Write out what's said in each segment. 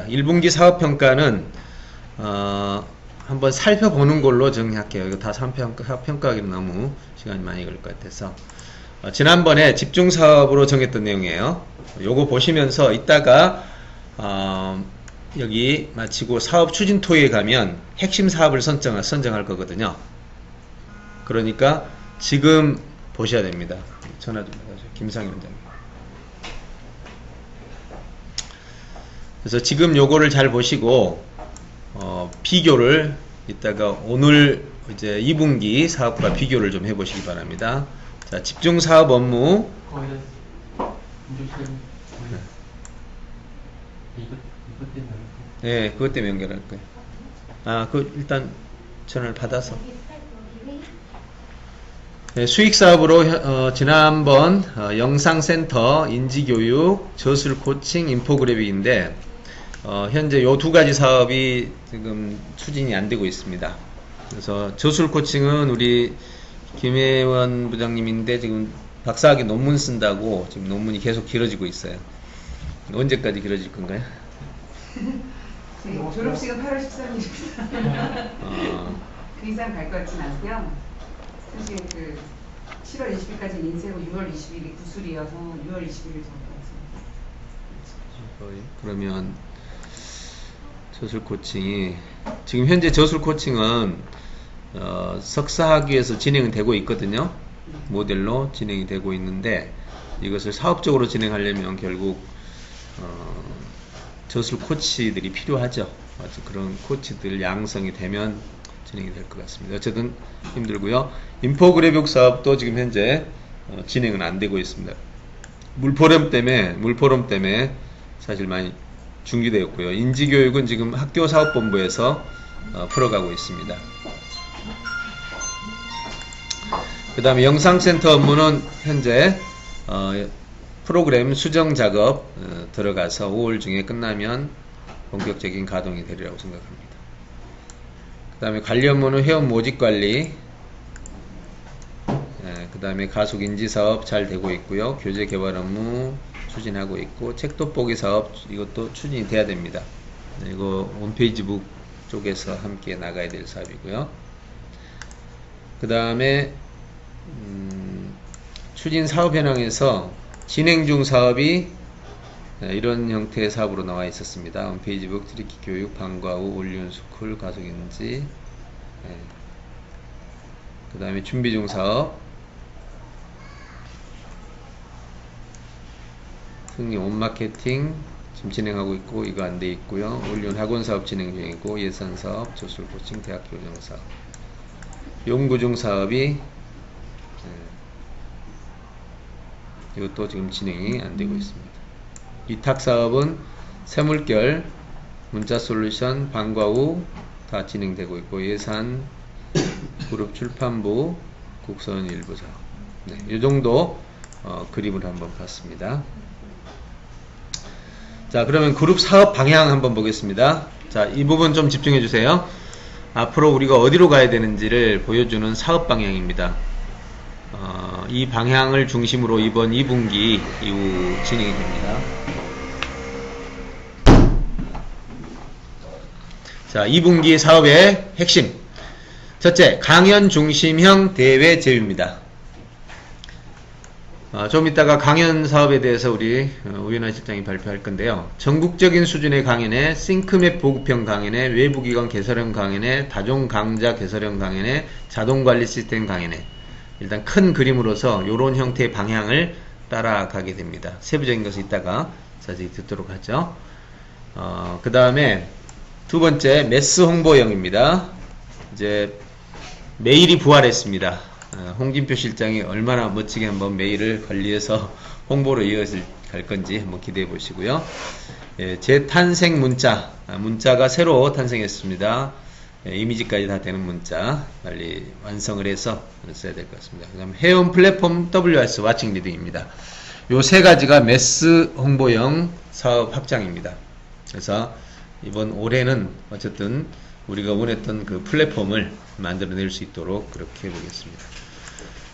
1분기 사업평가는 한번 살펴보는 걸로 정리할게요. 이거 다 평가하기는 너무 시간이 많이 걸릴 것 같아서 지난번에 집중사업으로 정했던 내용이에요. 요거 보시면서 이따가 여기 마치고 사업 추진토에 가면 핵심 사업을 선정할 거거든요. 그러니까 지금 보셔야 됩니다. 전화 좀 받아주세요. 김상희 원장님. 그래서 지금 요거를 잘 보시고 비교를 이따가 오늘 이제 2분기 사업과 비교를 좀 해보시기 바랍니다. 자, 집중사업 업무. 네, 그것 때문에 연결할 거예요. 일단 전화를 받아서. 네, 수익사업으로 지난번 영상센터, 인지교육, 저술 코칭, 인포그래픽인데 현재 요 두 가지 사업이 지금 추진이 안 되고 있습니다. 그래서 저술 코칭은 우리 김혜원 부장님인데 지금 박사학위 논문 쓴다고 지금 논문이 계속 길어지고 있어요. 언제까지 길어질 건가요? 졸업식은 8월 13일입니다. 그 이상 갈 것 같진 않고요. 사실 그 7월 20일까지 인쇄고 6월 20일이 구술이어서 6월 20일 전까지. 그러면 저술 코칭이 지금 현재 저술 코칭은 석사학위에서 진행은 되고 있거든요. 모델로 진행이 되고 있는데 이것을 사업적으로 진행하려면 결국 저술 코치들이 필요하죠. 그런 코치들 양성이 되면 진행이 될 것 같습니다. 어쨌든 힘들고요. 인포그래픽 사업도 지금 현재 진행은 안 되고 있습니다. 물포럼 때문에 사실 많이 중지되었고요. 인지교육은 지금 학교사업본부에서 풀어가고 있습니다. 그 다음에 영상센터 업무는 현재 프로그램 수정 작업 들어가서 5월 중에 끝나면 본격적인 가동이 되리라고 생각합니다. 그 다음에 관리 업무는 회원 모집 관리, 그 다음에 가속 인지 사업 잘 되고 있고요. 교재 개발 업무 추진하고 있고, 책 돋보기 사업 이것도 추진이 돼야 됩니다. 이거 홈페이지북 쪽에서 함께 나가야 될 사업이고요. 그 다음에 추진 사업 현황에서 진행 중 사업이 이런 형태의 사업으로 나와 있었습니다. 홈페이지북, 트리키 교육, 방과 후, 올리온 스쿨, 가속인지, 그 다음에 준비 중 사업, 흥리 온마케팅 지금 진행하고 있고 이거 안 돼 있고요. 올리온 학원 사업 진행 중이고, 예산 사업, 저술 코칭, 대학 교정 사업, 연구 중 사업이 이것도 지금 진행이 안 되고 있습니다. 위탁 사업은 세물결, 문자 솔루션, 방과 후 다 진행되고 있고, 예산, 그룹 출판부, 국선 일부 사업. 이 정도 그림을 한번 봤습니다. 자, 그러면 그룹 사업 방향 한번 보겠습니다. 자, 이 부분 좀 집중해 주세요. 앞으로 우리가 어디로 가야 되는지를 보여주는 사업 방향입니다. 이 방향을 중심으로 이번 2분기 이후 진행이 됩니다. 자, 2분기 사업의 핵심. 첫째, 강연 중심형 대회 제휴입니다. 좀 이따가 강연 사업에 대해서 우리 우연한 실장이 발표할 건데요. 전국적인 수준의 강연에 싱크맵 보급형 강연에 외부기관 개설형 강연에 다종 강좌 개설형 강연에 자동관리 시스템 강연에 일단 큰 그림으로서 이런 형태의 방향을 따라가게 됩니다. 세부적인 것은 이따가 자세히 듣도록 하죠. 그 다음에 두 번째, 매스 홍보형입니다. 이제 메일이 부활했습니다. 홍진표 실장이 얼마나 멋지게 한번 메일을 관리해서 홍보로 이어질 갈 건지 한번 기대해 보시고요. 재탄생 문자가 새로 탄생했습니다. 이미지까지 다 되는 문자 빨리 완성을 해서 써야 될 것 같습니다. 그 다음에 회원 플랫폼 WS 와칭 리딩입니다. 요 세 가지가 매스 홍보형 사업 확장입니다. 그래서 이번 올해는 어쨌든 우리가 원했던 그 플랫폼을 만들어낼 수 있도록 그렇게 해보겠습니다.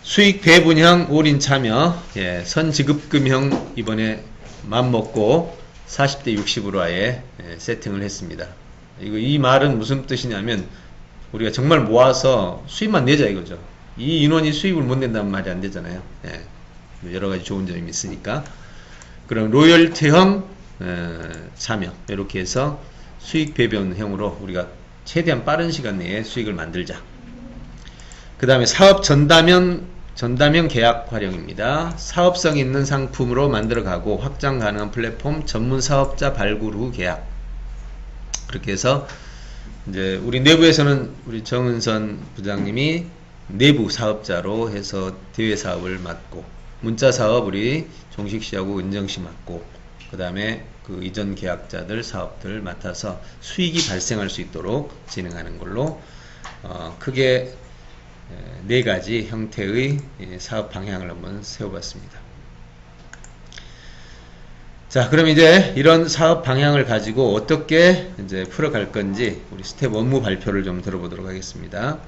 수익 배분형 올인 참여, 선지급금형 이번에 맘먹고 40대 60으로 아예 세팅을 했습니다. 이 말은 무슨 뜻이냐면 우리가 정말 모아서 수입만 내자 이거죠. 이 인원이 수입을 못 낸다는 말이 안 되잖아요. 여러 가지 좋은 점이 있으니까. 그럼 로열티형 참여 이렇게 해서 수익 배분형으로 우리가 최대한 빠른 시간 내에 수익을 만들자. 그 다음에 사업 전담형 계약 활용입니다. 사업성 있는 상품으로 만들어가고 확장 가능한 플랫폼 전문 사업자 발굴 후 계약. 그렇게 해서 이제 우리 내부에서는 우리 정은선 부장님이 내부 사업자로 해서 대외 사업을 맡고, 문자 사업 우리 종식 씨하고 은정 씨 맡고, 그 다음에 그 이전 계약자들 사업들 맡아서 수익이 발생할 수 있도록 진행하는 걸로 크게 4가지 형태의 사업 방향을 한번 세워봤습니다. 자, 그럼 이제 이런 사업 방향을 가지고 어떻게 이제 풀어갈 건지 우리 스텝 업무 발표를 좀 들어보도록 하겠습니다.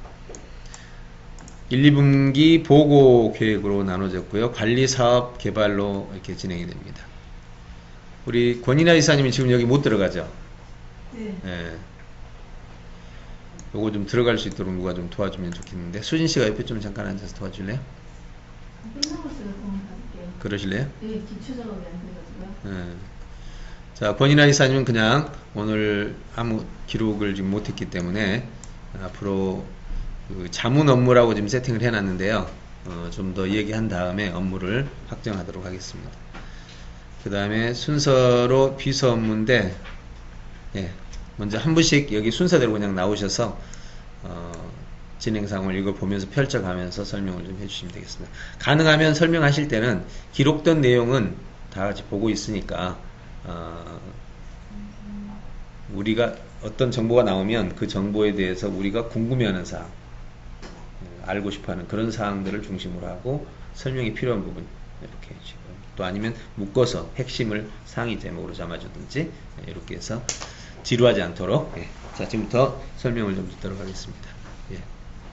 1, 2분기 보고 계획으로 나눠졌고요. 관리 사업 개발로 이렇게 진행이 됩니다. 우리 권인아 이사님이 지금 여기 못 들어가죠? 네. 요거 좀 들어갈 수 있도록 누가 좀 도와주면 좋겠는데, 수진 씨가 옆에 좀 잠깐 앉아서 도와줄래요? 끝나고 있어요. 그럼 받을게요. 그러실래요? 네, 기초 작업이 안 돼가지고요. 네. 자, 권인아 이사님은 그냥 오늘 아무 기록을 지금 못했기 때문에 앞으로 그 자문 업무라고 지금 세팅을 해놨는데요. 좀 더 얘기한 다음에 업무를 확정하도록 하겠습니다. 그 다음에 순서로 비서 업무인데, 먼저 한 분씩 여기 순서대로 그냥 나오셔서 진행 상황을 읽어보면서 펼쳐가면서 설명을 좀 해주시면 되겠습니다. 가능하면 설명하실 때는 기록된 내용은 다 같이 보고 있으니까 우리가 어떤 정보가 나오면 그 정보에 대해서 우리가 궁금해하는 사항, 알고 싶어하는 그런 사항들을 중심으로 하고, 설명이 필요한 부분 이렇게 해주시고, 또 아니면 묶어서 핵심을 상위 제목으로 잡아주든지 이렇게 해서 지루하지 않도록. 자, 지금부터 설명을 좀 듣도록 하겠습니다.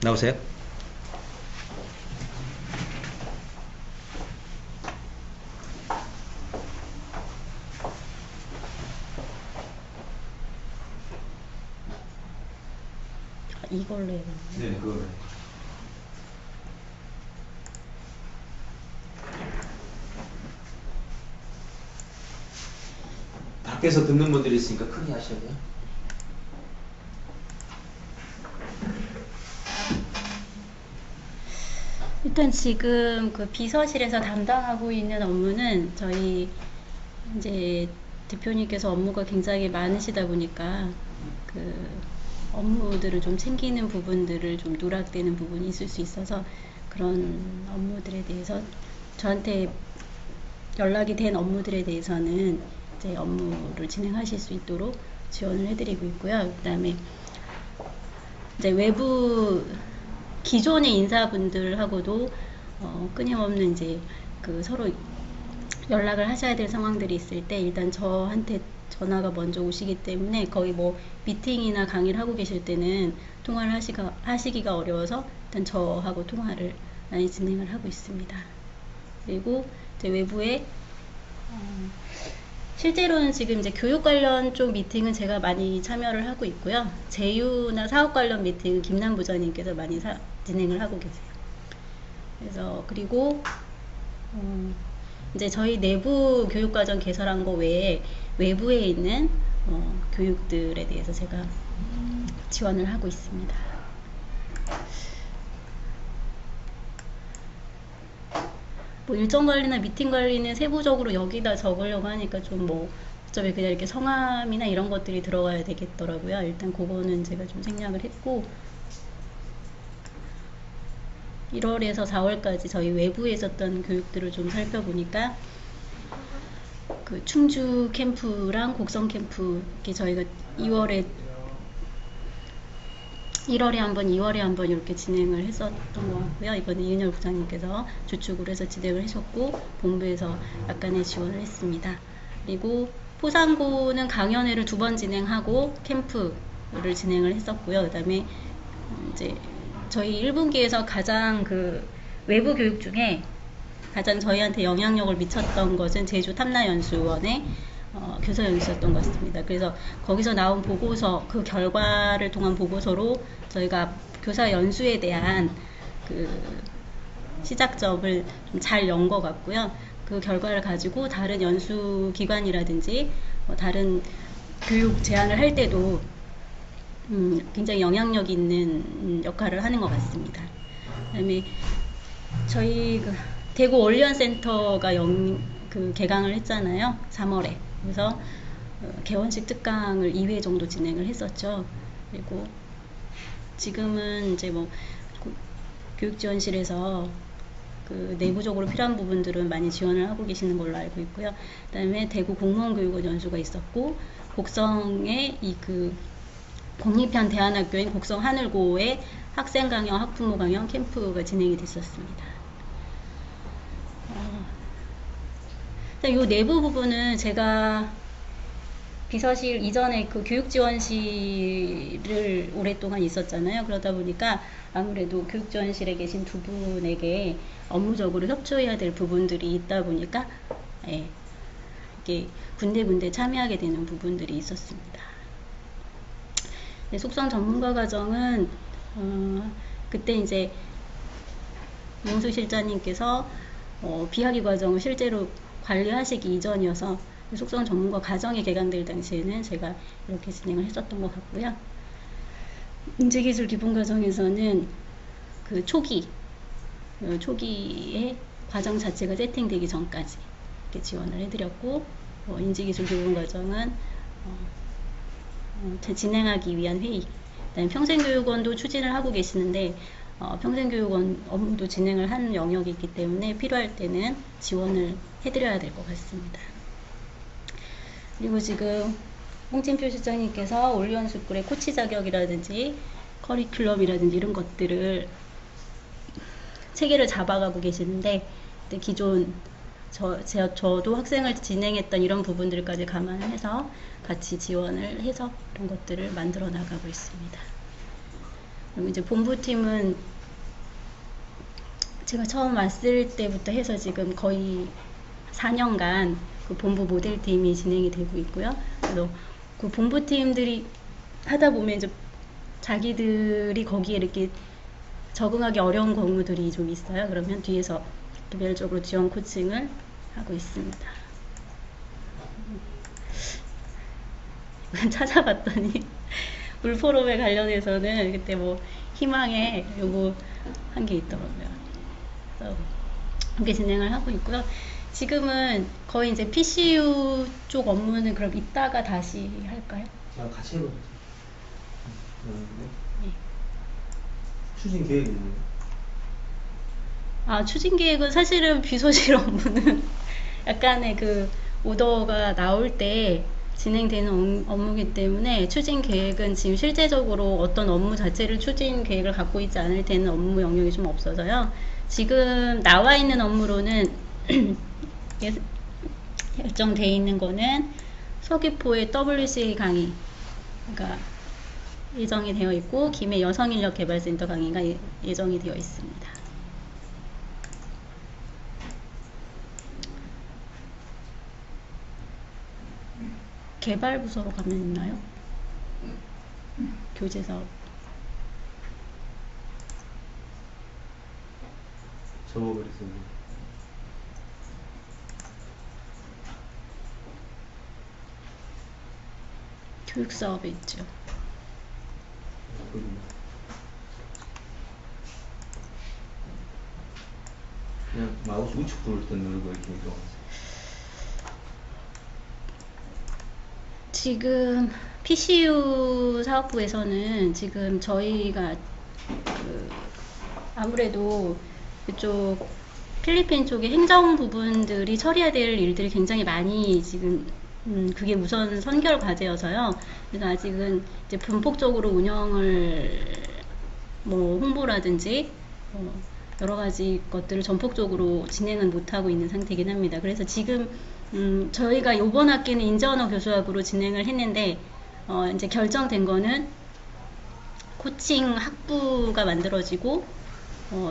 나오세요. 이걸로 해요. 네, 그거를. 밖에서 듣는 분들이 있으니까 크게 하셔야 돼요. 일단 지금 그 비서실에서 담당하고 있는 업무는 저희 이제 대표님께서 업무가 굉장히 많으시다 보니까 그 업무들을 좀 챙기는 부분들을 좀 누락되는 부분이 있을 수 있어서, 그런 업무들에 대해서 저한테 연락이 된 업무들에 대해서는 이제 업무를 진행하실 수 있도록 지원을 해드리고 있고요. 그다음에 이제 외부 기존의 인사분들하고도 끊임없는 이제 그 서로 연락을 하셔야 될 상황들이 있을 때 일단 저한테 전화가 먼저 오시기 때문에, 거의 뭐 미팅이나 강의를 하고 계실 때는 통화를 하시기가 어려워서 일단 저하고 통화를 많이 진행을 하고 있습니다. 그리고 이제 외부에 실제로는 지금 이제 교육 관련 쪽 미팅은 제가 많이 참여를 하고 있고요. 제휴나 사업 관련 미팅은 김남 부장님께서 많이 진행을 하고 계세요. 그래서 그리고 이제 저희 내부 교육과정 개설한 거 외에 외부에 있는 교육들에 대해서 제가 지원을 하고 있습니다. 뭐 일정 관리나 미팅 관리는 세부적으로 여기다 적으려고 하니까 좀 뭐 어차피 그냥 이렇게 성함이나 이런 것들이 들어가야 되겠더라고요. 일단 그거는 제가 좀 생략을 했고, 1월에서 4월까지 저희 외부에 있었던 교육들을 좀 살펴보니까 그 충주 캠프랑 곡성 캠프, 이렇게 저희가 1월에 한 번, 2월에 한 번 이렇게 진행을 했었던 것 같고요. 이번에 이은열 부장님께서 주축으로 해서 진행을 하셨고, 본부에서 약간의 지원을 했습니다. 그리고 포상고는 강연회를 2번 진행하고 캠프를 진행을 했었고요. 그 다음에 이제 저희 1분기에서 가장 그 외부 교육 중에 가장 저희한테 영향력을 미쳤던 것은 제주 탐라연수원의 교사형이 있었던 것 같습니다. 그래서 거기서 나온 보고서, 그 결과를 통한 보고서로 저희가 교사 연수에 대한 그 시작점을 좀 잘 연 것 같고요. 그 결과를 가지고 다른 연수 기관이라든지 다른 교육 제안을 할 때도 굉장히 영향력 있는 역할을 하는 것 같습니다. 그다음에 저희 그 대구 올리언 센터가 그 개강을 했잖아요. 3월에. 그래서 개원식 특강을 2회 정도 진행을 했었죠. 그리고 지금은 이제 뭐 교육지원실에서 그 내부적으로 필요한 부분들은 많이 지원을 하고 계시는 걸로 알고 있고요. 그다음에 대구 공무원교육원 연수가 있었고, 곡성의 이 그 공립한 대안학교인 곡성 하늘고의 학생 강연, 학부모 강연 캠프가 진행이 됐었습니다. 이 내부 부분은 제가 비서실 이전에 그 교육지원실을 오랫동안 있었잖아요. 그러다 보니까 아무래도 교육지원실에 계신 두 분에게 업무적으로 협조해야 될 부분들이 있다 보니까 이게 군데군데 참여하게 되는 부분들이 있었습니다. 속성 전문가 과정은 그때 이제 용수 실장님께서 비학위 과정을 실제로 관리하시기 이전이어서 속성 전문가 과정이 개강될 당시에는 제가 이렇게 진행을 했었던 것 같고요. 인재기술 기본 과정에서는 그 초기에 과정 자체가 세팅되기 전까지 이렇게 지원을 해드렸고, 인재기술 기본 과정은 진행하기 위한 회의, 그다음에 평생교육원도 추진을 하고 계시는데 평생교육원 업무도 진행을 하는 영역이 있기 때문에 필요할 때는 지원을 해드려야 될 것 같습니다. 그리고 지금 홍진표 실장님께서 올리언 스쿨의 코치 자격이라든지 커리큘럼이라든지 이런 것들을 체계를 잡아가고 계시는데, 기존 저도 학생을 진행했던 이런 부분들까지 감안해서 같이 지원을 해서 이런 것들을 만들어 나가고 있습니다. 그리고 이제 본부팀은 제가 처음 왔을 때부터 해서 지금 거의 4년간 그 본부 모델팀이 진행이 되고 있고요. 그래서 그 본부팀들이 하다 보면 이제 자기들이 거기에 이렇게 적응하기 어려운 경우들이 좀 있어요. 그러면 뒤에서 개별적으로 지원 코칭을 하고 있습니다. 찾아봤더니 울포럼에 관련해서는 그때 뭐 희망에 요거 한 게 있더라고요. 그래서 이렇게 진행을 하고 있고요. 지금은 거의 이제 PCU 쪽 업무는 그럼 이따가 다시 할까요? 자, 같이 해보죠. 네. 추진 계획은 뭐예요? 추진 계획은 사실은 비서실 업무는 약간의 그 오더가 나올 때 진행되는 업무이기 때문에 추진 계획은 지금 실제적으로 어떤 업무 자체를 추진 계획을 갖고 있지 않을 때는 업무 영역이 좀 없어서요. 지금 나와 있는 업무로는 결정되어 있는 거는 서귀포의 WCA 강의가 예정이 되어 있고, 김해 여성인력개발센터 강의가 예정이 되어 있습니다. 개발부서로 가면 있나요? 교재사업. 접어버렸어요. 교육사업에 있죠. 그냥 마우스 우측 부를 때 누르고 이렇게 좀. 지금 PCU 사업부에서는 지금 저희가 아무래도 그쪽 필리핀 쪽의 행정 부분들이 처리해야 될 일들이 굉장히 많이 지금 그게 우선 선결 과제여서요. 그래서 아직은 이제 분폭적으로 운영을 뭐 홍보라든지 여러 가지 것들을 전폭적으로 진행은 못하고 있는 상태이긴 합니다. 그래서 지금 저희가 이번 학기는 인재언어 교수학으로 진행을 했는데 이제 결정된 거는 코칭 학부가 만들어지고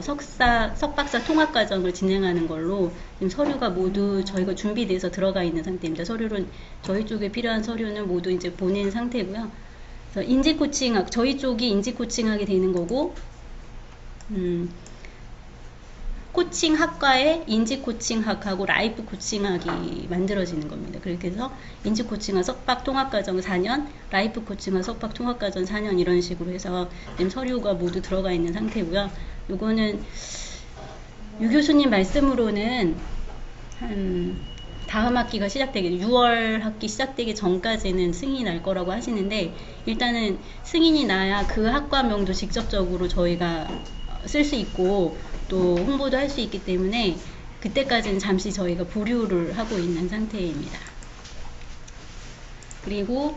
석박사 통합과정을 진행하는 걸로 지금 서류가 모두 저희가 준비돼서 들어가 있는 상태입니다. 서류는 저희 쪽에 필요한 서류는 모두 이제 보낸 상태고요. 그래서 인지 코칭학 저희 쪽이 인지 코칭하게 되는 거고, 코칭학과에 인지 코칭학하고 라이프 코칭학이 만들어지는 겁니다. 그렇게 해서 인지 코칭학 석박 통합과정 4년, 라이프 코칭학 석박 통합과정 4년 이런 식으로 해서 지금 서류가 모두 들어가 있는 상태고요. 요거는 유 교수님 말씀으로는 한 다음 학기가 시작되기 6월 학기 시작되기 전까지는 승인이 날 거라고 하시는데, 일단은 승인이 나야 그 학과명도 직접적으로 저희가 쓸 수 있고 또 홍보도 할 수 있기 때문에 그때까지는 잠시 저희가 보류를 하고 있는 상태입니다. 그리고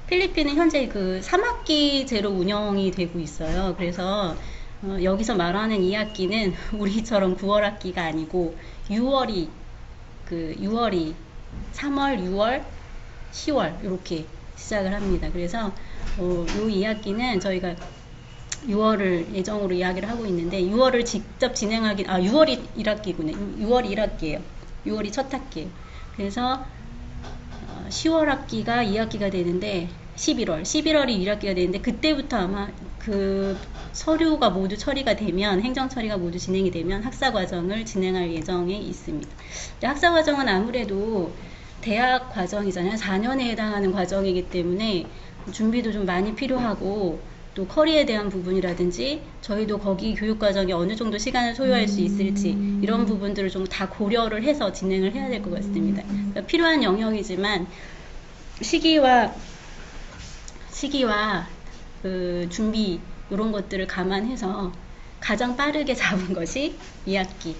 필리핀은 현재 그 3학기제로 운영이 되고 있어요. 그래서 여기서 말하는 2학기는 우리처럼 9월 학기가 아니고 6월이 3월, 6월, 10월 이렇게 시작을 합니다. 그래서 요 2학기는 저희가 6월을 예정으로 이야기를 하고 있는데 6월을 직접 진행하기 6월이 1학기군요. 6월이 1학기예요. 6월이 첫 학기예요. 그래서 10월 학기가 2학기가 되는데 11월이 1학기가 되는데 그때부터 아마 그 서류가 모두 처리가 되면 행정 처리가 모두 진행이 되면 학사 과정을 진행할 예정에 있습니다. 학사 과정은 아무래도 대학 과정이잖아요. 4년에 해당하는 과정이기 때문에 준비도 좀 많이 필요하고 또 커리에 대한 부분이라든지 저희도 거기 교육 과정에 어느 정도 시간을 소요할 수 있을지 이런 부분들을 좀 다 고려를 해서 진행을 해야 될 것 같습니다. 그러니까 필요한 영역이지만 시기와 그 준비 이런 것들을 감안해서 가장 빠르게 잡은 것이 2학기입니다.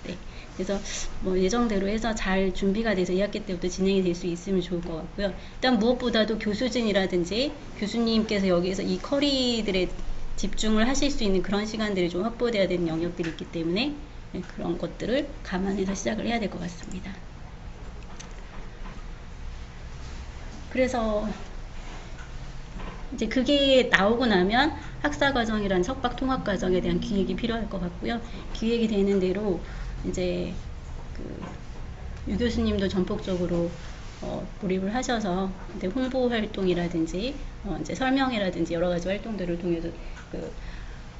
네. 그래서 뭐 예정대로 해서 잘 준비가 돼서 2학기 때부터 진행이 될 수 있으면 좋을 것 같고요. 일단 무엇보다도 교수진이라든지 교수님께서 여기에서 이 커리들에 집중을 하실 수 있는 그런 시간들이 좀 확보돼야 되는 영역들이 있기 때문에 네, 그런 것들을 감안해서 시작을 해야 될 것 같습니다. 그래서 이제 그게 나오고 나면 학사과정이란 석박통합과정에 대한 기획이 필요할 것 같고요. 기획이 되는 대로 이제 유 교수님도 전폭적으로 몰입을 하셔서 이제 홍보 활동이라든지 이제 설명회라든지 여러 가지 활동들을 통해서 그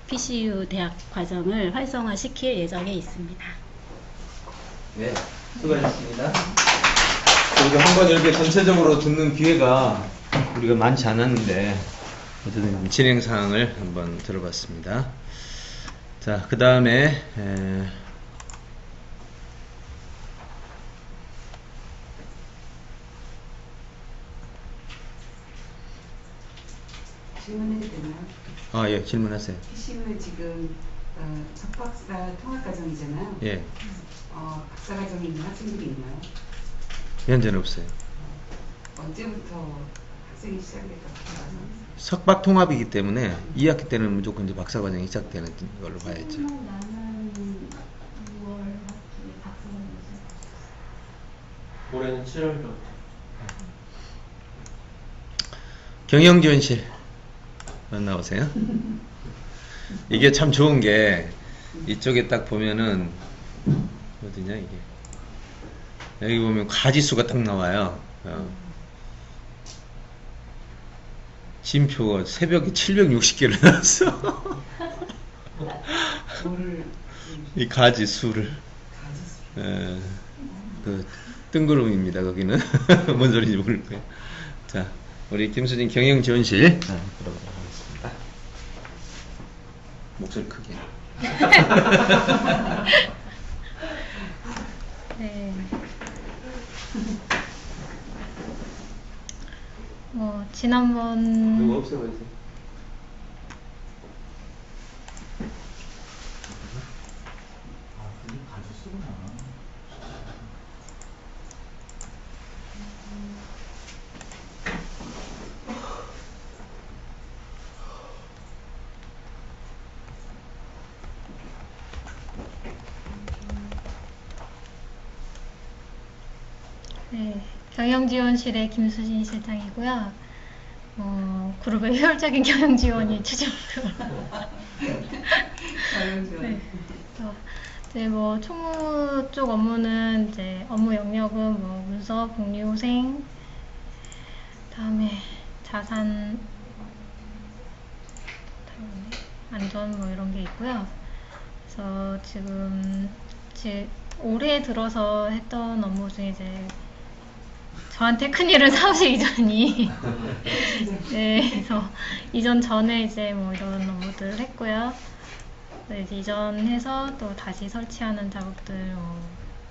PCU 대학 과정을 활성화시킬 예정에 있습니다. 네, 수고하셨습니다. 우리가 한번 이렇게 전체적으로 듣는 기회가 우리가 많지 않았는데 어쨌든 진행 사항을 한번 들어봤습니다. 자, 그 다음에 질문해도 되나요? 예, 질문하세요. PCU는 지금 석박사 통합과정이잖아요. 예, 박사과정에 있는 학생들이 있나요? 현재는 없어요. 언제부터 학생이 시작될까? 석박 통합이기 때문에 2학기 때는 무조건 이제 박사 과정이 시작되는 걸로 봐야죠. 올해는 7월부터. 경영지원실 나오세요. 이게 참 좋은 게 이쪽에 딱 보면은 어디냐 이게 여기 보면 가지수가 딱 나와요. 진표가 새벽에 760개를 나왔어. 이 가지수를 그 뜬구름입니다. 거기는 뭔 소리인지 모를 거예요. 자, 우리 김수진 경영지원실 들어보도록 하겠습니다. 목소리 크게. 네. 지난번 누구 없애버리세요. 네, 경영지원실의 김수진 실장이고요. 그룹의 효율적인 경영 지원이 추진 목표. 자연 지원. 네. 그래서 이제 뭐 총무 쪽 업무는 이제 업무 영역은 뭐 문서, 복리후생, 다음에 자산, 안전 뭐 이런 게 있고요. 그래서 지금 올해 들어서 했던 업무 중에 이제 저한테 큰일은 사무실 이전이 네, 그래서 이전 전에 이제 뭐 이런 업무들을 했고요. 이제 이전해서 또 다시 설치하는 작업들 뭐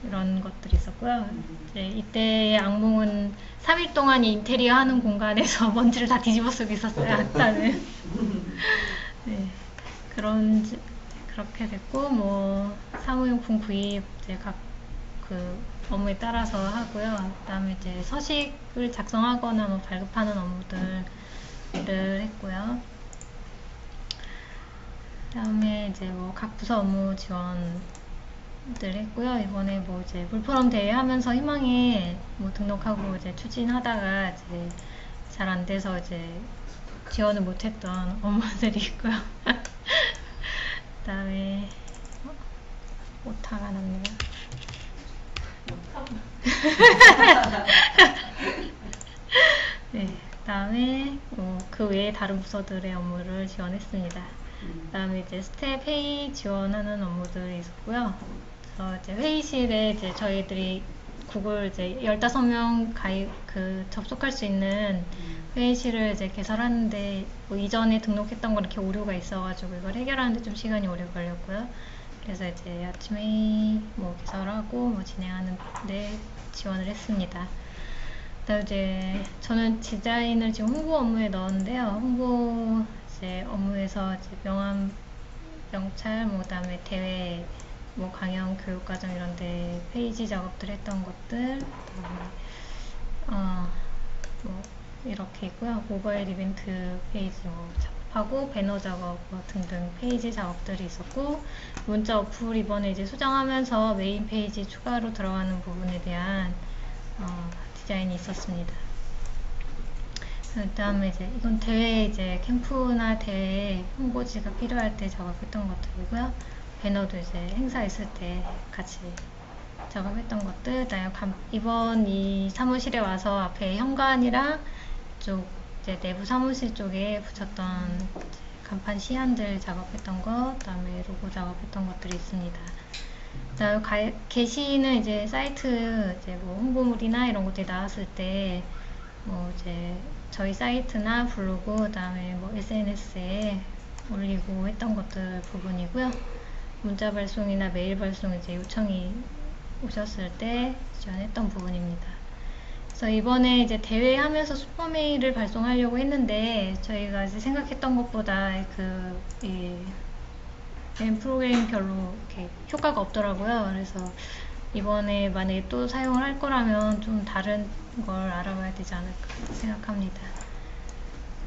이런 것들이 있었고요. 이제 이때의 악몽은 3일 동안 인테리어 하는 공간에서 먼지를 다 뒤집어 쓰고 있었어요. 일단은 네, 그렇게 됐고 뭐 사무용품 구입 이제 각 그 업무에 따라서 하고요. 그다음에 이제 서식을 작성하거나 뭐 발급하는 업무들을 했고요. 그다음에 이제 뭐 각 부서 업무 지원들 했고요. 이번에 뭐 이제 물포럼 대회 하면서 희망에 뭐 등록하고 이제 추진하다가 이제 잘 안 돼서 이제 지원을 못했던 업무들이 있고요. 그다음에 오타가 납니다. 네, 그다음에 그 외에 다른 부서들의 업무를 지원했습니다. 그다음에 이제 스텝 회의 지원하는 업무들이 있었고요. 그래서 이제 회의실에 이제 저희들이 구글 이제 15명 접속할 수 있는 회의실을 이제 개설하는데 뭐 이전에 등록했던 거 이렇게 오류가 있어가지고 이걸 해결하는데 좀 시간이 오래 걸렸고요. 그래서 이제 아침 회의 뭐 개설하고 뭐 진행하는데 지원을 했습니다. 그다음 이제 저는 디자인을 지금 홍보 업무에 넣었는데요. 홍보 이제 업무에서 이제 명함, 명찰, 뭐 그다음에 대회, 뭐 강연, 교육과정 이런데 페이지 작업들 했던 것들, 그다음에 뭐 이렇게 있고요. 모바일 이벤트 페이지 뭐 작업하고 배너 작업 뭐 등등 페이지 작업들이 있었고, 문자 어플 이번에 이제 수정하면서 메인 페이지 추가로 들어가는 부분에 대한 디자인이 있었습니다. 그다음에 이제 이건 대회 이제 캠프나 대회 홍보지가 필요할 때 작업했던 것들이고요. 배너도 이제 행사 있을 때 같이 작업했던 것들. 그다음에 이번 이 사무실에 와서 앞에 현관이랑 쪽 이제 내부 사무실 쪽에 붙였던 간판 시안들 작업했던 것, 그다음에 로고 작업했던 것들이 있습니다. 그다음에 게시는 이제 사이트 이제 뭐 홍보물이나 이런 것들이 나왔을 때 뭐 이제 저희 사이트나 블로그, 그다음에 뭐 SNS에 올리고 했던 것들 부분이고요. 문자 발송이나 메일 발송 이제 요청이 오셨을 때 지원했던 부분입니다. 그래서 이번에 이제 대회 하면서 슈퍼 메일을 발송하려고 했는데 저희가 이제 생각했던 것보다 메인 프로그램이 별로 이렇게 효과가 없더라고요. 그래서 이번에 만약에 또 사용을 할 거라면 좀 다른 걸 알아봐야 되지 않을까 생각합니다.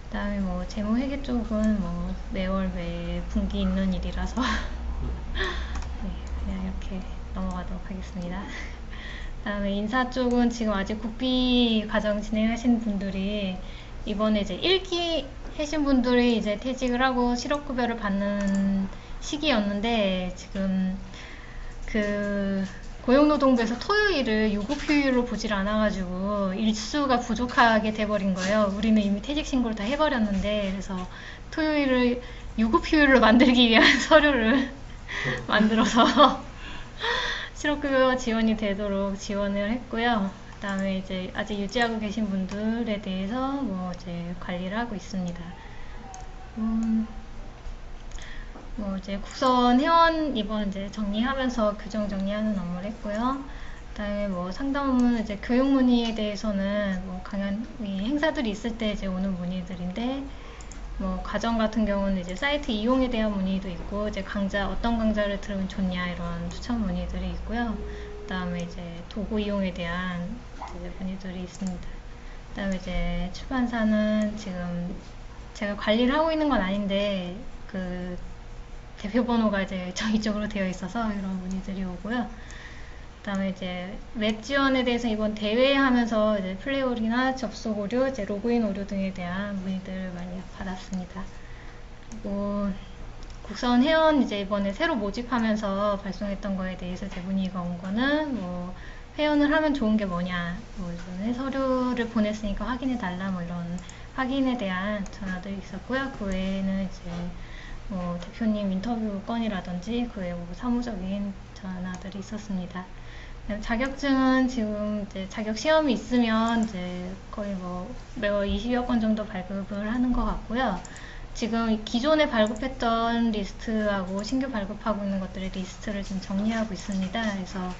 그다음에 뭐 재무 회계 쪽은 뭐 매월 매 분기 있는 일이라서 네, 그냥 이렇게 넘어가도록 하겠습니다. 그다음에 인사 쪽은 지금 아직 국비 과정 진행하신 분들이 이번에 이제 1기 하신 분들이 이제 퇴직을 하고 실업급여를 받는 시기였는데 지금 고용노동부에서 토요일을 유급휴일로 보질 않아가지고 일수가 부족하게 돼버린 거예요. 우리는 이미 퇴직 신고를 다 해버렸는데, 그래서 토요일을 유급휴일로 만들기 위한 서류를 만들어서 실업급여 지원이 되도록 지원을 했고요. 그다음에 이제 아직 유지하고 계신 분들에 대해서 뭐 이제 관리를 하고 있습니다. 뭐 이제 국선 회원 이번 이제 정리하면서 규정 정리하는 업무를 했고요. 그다음에 뭐 상담 업무는 이제 교육 문의에 대해서는 뭐 강연 행사들이 있을 때 이제 오는 문의들인데, 뭐 과정 같은 경우는 이제 사이트 이용에 대한 문의도 있고, 이제 어떤 강좌를 들으면 좋냐 이런 추천 문의들이 있고요. 그다음에 이제 도구 이용에 대한 이제 문의들이 있습니다. 그다음에 이제 출판사는 지금 제가 관리를 하고 있는 건 아닌데 대표 번호가 이제 저희 쪽으로 되어 있어서 이런 문의들이 오고요. 그다음에 이제 웹 지원에 대해서 이번 대회 하면서 이제 플레이올이나 접속 오류, 이제 로그인 오류 등에 대한 문의들을 많이 받았습니다. 그리고 국선 회원 이제 이번에 새로 모집하면서 발송했던 거에 대해서 이제 문의가 온 거는 뭐 회원을 하면 좋은 게 뭐냐, 뭐 이번에 서류를 보냈으니까 확인해 달라, 뭐 이런 확인에 대한 전화들이 있었고요. 그 외에는 이제 뭐 대표님 인터뷰 건이라든지 그 외에 뭐 사무적인 전화들이 있었습니다. 자격증은 지금 이제 자격 시험이 있으면 이제 거의 뭐 매월 20여 건 정도 발급을 하는 것 같고요. 지금 기존에 발급했던 리스트하고 신규 발급하고 있는 것들의 리스트를 지금 정리하고 있습니다. 그래서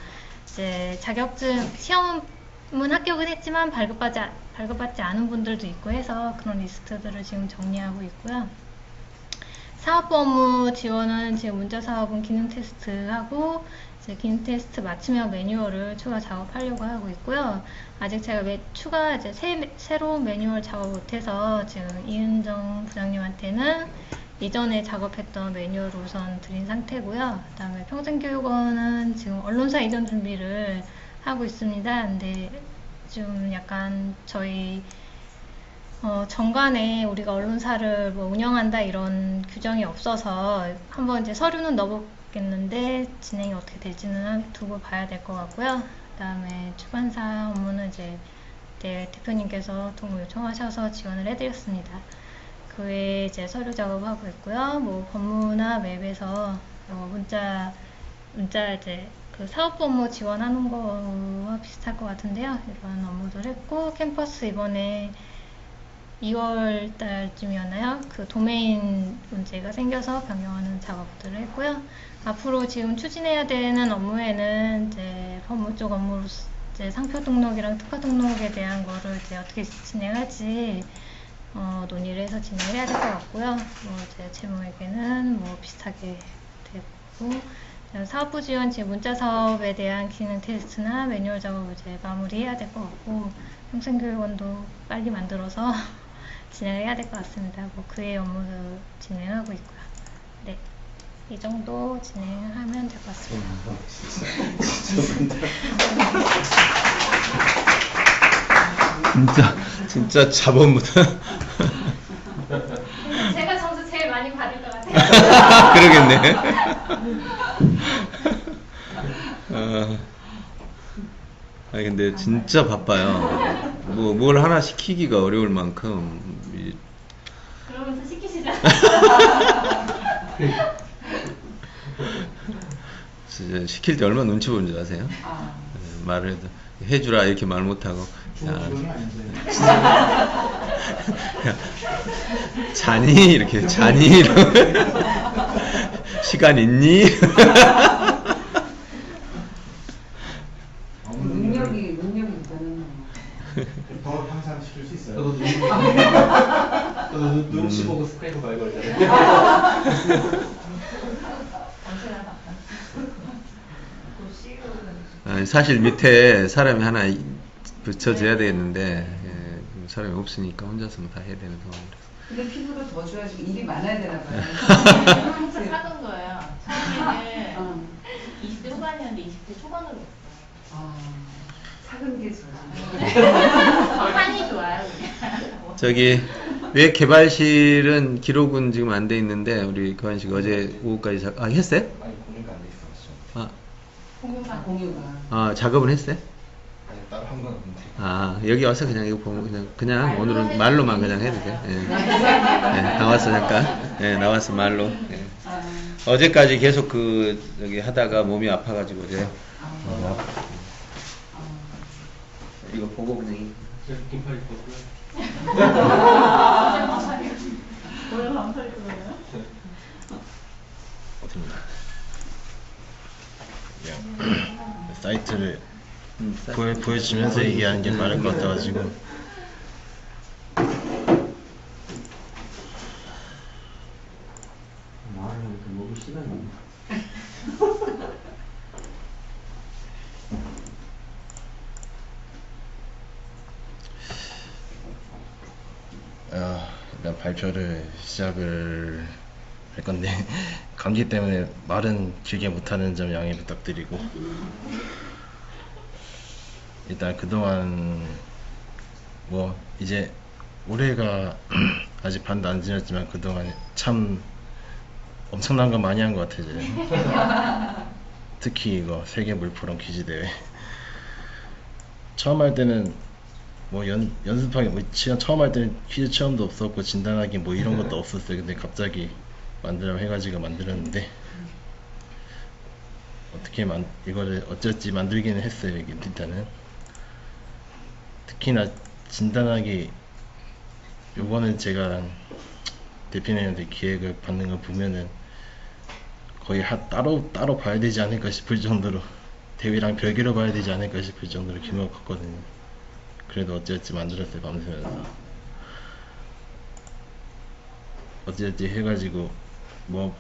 이제 자격증 시험은 합격은 했지만 발급받지 않은 분들도 있고 해서 그런 리스트들을 지금 정리하고 있고요. 사업부 업무 지원은 지금 문자 사업은 기능 테스트하고 이제 기능 테스트 마치면 매뉴얼을 추가 작업하려고 하고 있고요. 아직 제가 추가 이제 새로운 매뉴얼 작업 못해서 지금 이은정 부장님한테는 이전에 작업했던 매뉴얼을 우선 드린 상태고요. 그다음에 평생교육원은 지금 언론사 이전 준비를 하고 있습니다. 근데 좀 약간 저희 정관에 우리가 언론사를 뭐 운영한다 이런 규정이 없어서 한번 이제 서류는 넣어보겠는데 진행이 어떻게 될지는 두고 봐야 될 것 같고요. 그다음에 출판사 업무는 이제 대표님께서 도움 요청하셔서 지원을 해드렸습니다. 그 외에 이제 서류 작업하고 있고요. 뭐 법무나 웹에서 문자 이제 그 사업부 업무 지원하는 거와 비슷할 것 같은데요. 이런 업무들 했고 캠퍼스 이번에 2월 달쯤이었나요? 그 도메인 문제가 생겨서 변경하는 작업들을 했고요. 앞으로 지금 추진해야 되는 업무에는 이제 법무 쪽 업무로 이제 상표 등록이랑 특허 등록에 대한 거를 이제 어떻게 진행할지 논의를 해서 진행을 해야 될 것 같고요. 뭐 이제 채무에게는 뭐 비슷하게 되고 사업부 지원 지금 문자 사업에 대한 기능 테스트나 매뉴얼 작업을 이제 마무리해야 될 것 같고 평생교육원도 빨리 만들어서 진행을 해야 될 것 같습니다. 뭐 그의 업무도 진행하고 있고요. 네, 이 정도 진행하면 될 것 같습니다. 진짜 자본부터. 제가 점수 제일 많이 받을 것 같아요. 그러겠네. 근데 진짜 바빠요. 뭘 하나 시키기가 어려울 만큼. 그러면서 시키시잖아요. 진짜 시킬 때 얼마나 눈치 보는 줄 아세요? 말을 해도 해주라 이렇게 말 못하고 자니 이렇게 자니 시간 있니? 능력이 있다는 더 향상 시킬 수 있어요. 저도 눈치 보고 스카이프 말 걸잖아요. 사실 밑에 사람이 하나 붙여줘야 되겠는데 사람이 없으니까 혼자서는 다 해야 되는 상황이라서. 근데 피부가 더 좋아지고 일이 많아야 되나 봐요. 항상 하던 거예요. 처음에는 20대 후반이었는데 20대 초반으로 됐어요. 사근 게 좋아요. 판이 좋아요. 저기 웹 개발실은 기록은 지금 안 돼 있는데 우리 교환 씨가 어제 오후까지 했어요? 아니 공유가 안 돼 있어가지고. 공유가. 작업은 했어요? 아니 따로 한 건 없는데. 여기 와서 그냥 이거 보고 그냥 오늘은 말로만 그냥 해도 돼. 나와서 잠깐. 나와서 말로. 어제까지 계속 여기 하다가 몸이 아파가지고 이제. 이거 보고 그냥. 제가 긴팔 입었고요. 원래 반팔 입고 그래요? 사이트를 보여주면서 얘기하는 게 빠를 것 같아가지고. 말하니까 먹을 시간이 없네. 일단 발표를 시작을 할 건데 감기 때문에 말은 길게 못하는 점 양해 부탁드리고 일단 그동안 뭐 이제 올해가 아직 반도 안 지났지만 그동안 참 엄청난 거 많이 한 것 같아요. 이제. 특히 이거 세계 물포럼 퀴즈 대회 처음 할 때는 뭐 연습하기 뭐 처음 할 때는 퀴즈 체험도 없었고 진단하기 뭐 이런 것도 없었어요. 근데 갑자기 만들라고 해가지고 만들었는데 어떻게 이거를 어쩔지 만들기는 했어요. 이게 일단은 특히나 진단하기 요거는 제가 대표님한테 기획을 받는 거 보면은 거의 따로 봐야 되지 않을까 싶을 정도로 대회랑 별개로 봐야 되지 않을까 싶을 정도로 규모가 컸거든요. 그래도 어찌어찌 만들었어요. 밤새면서 어찌어찌 해가지고 뭐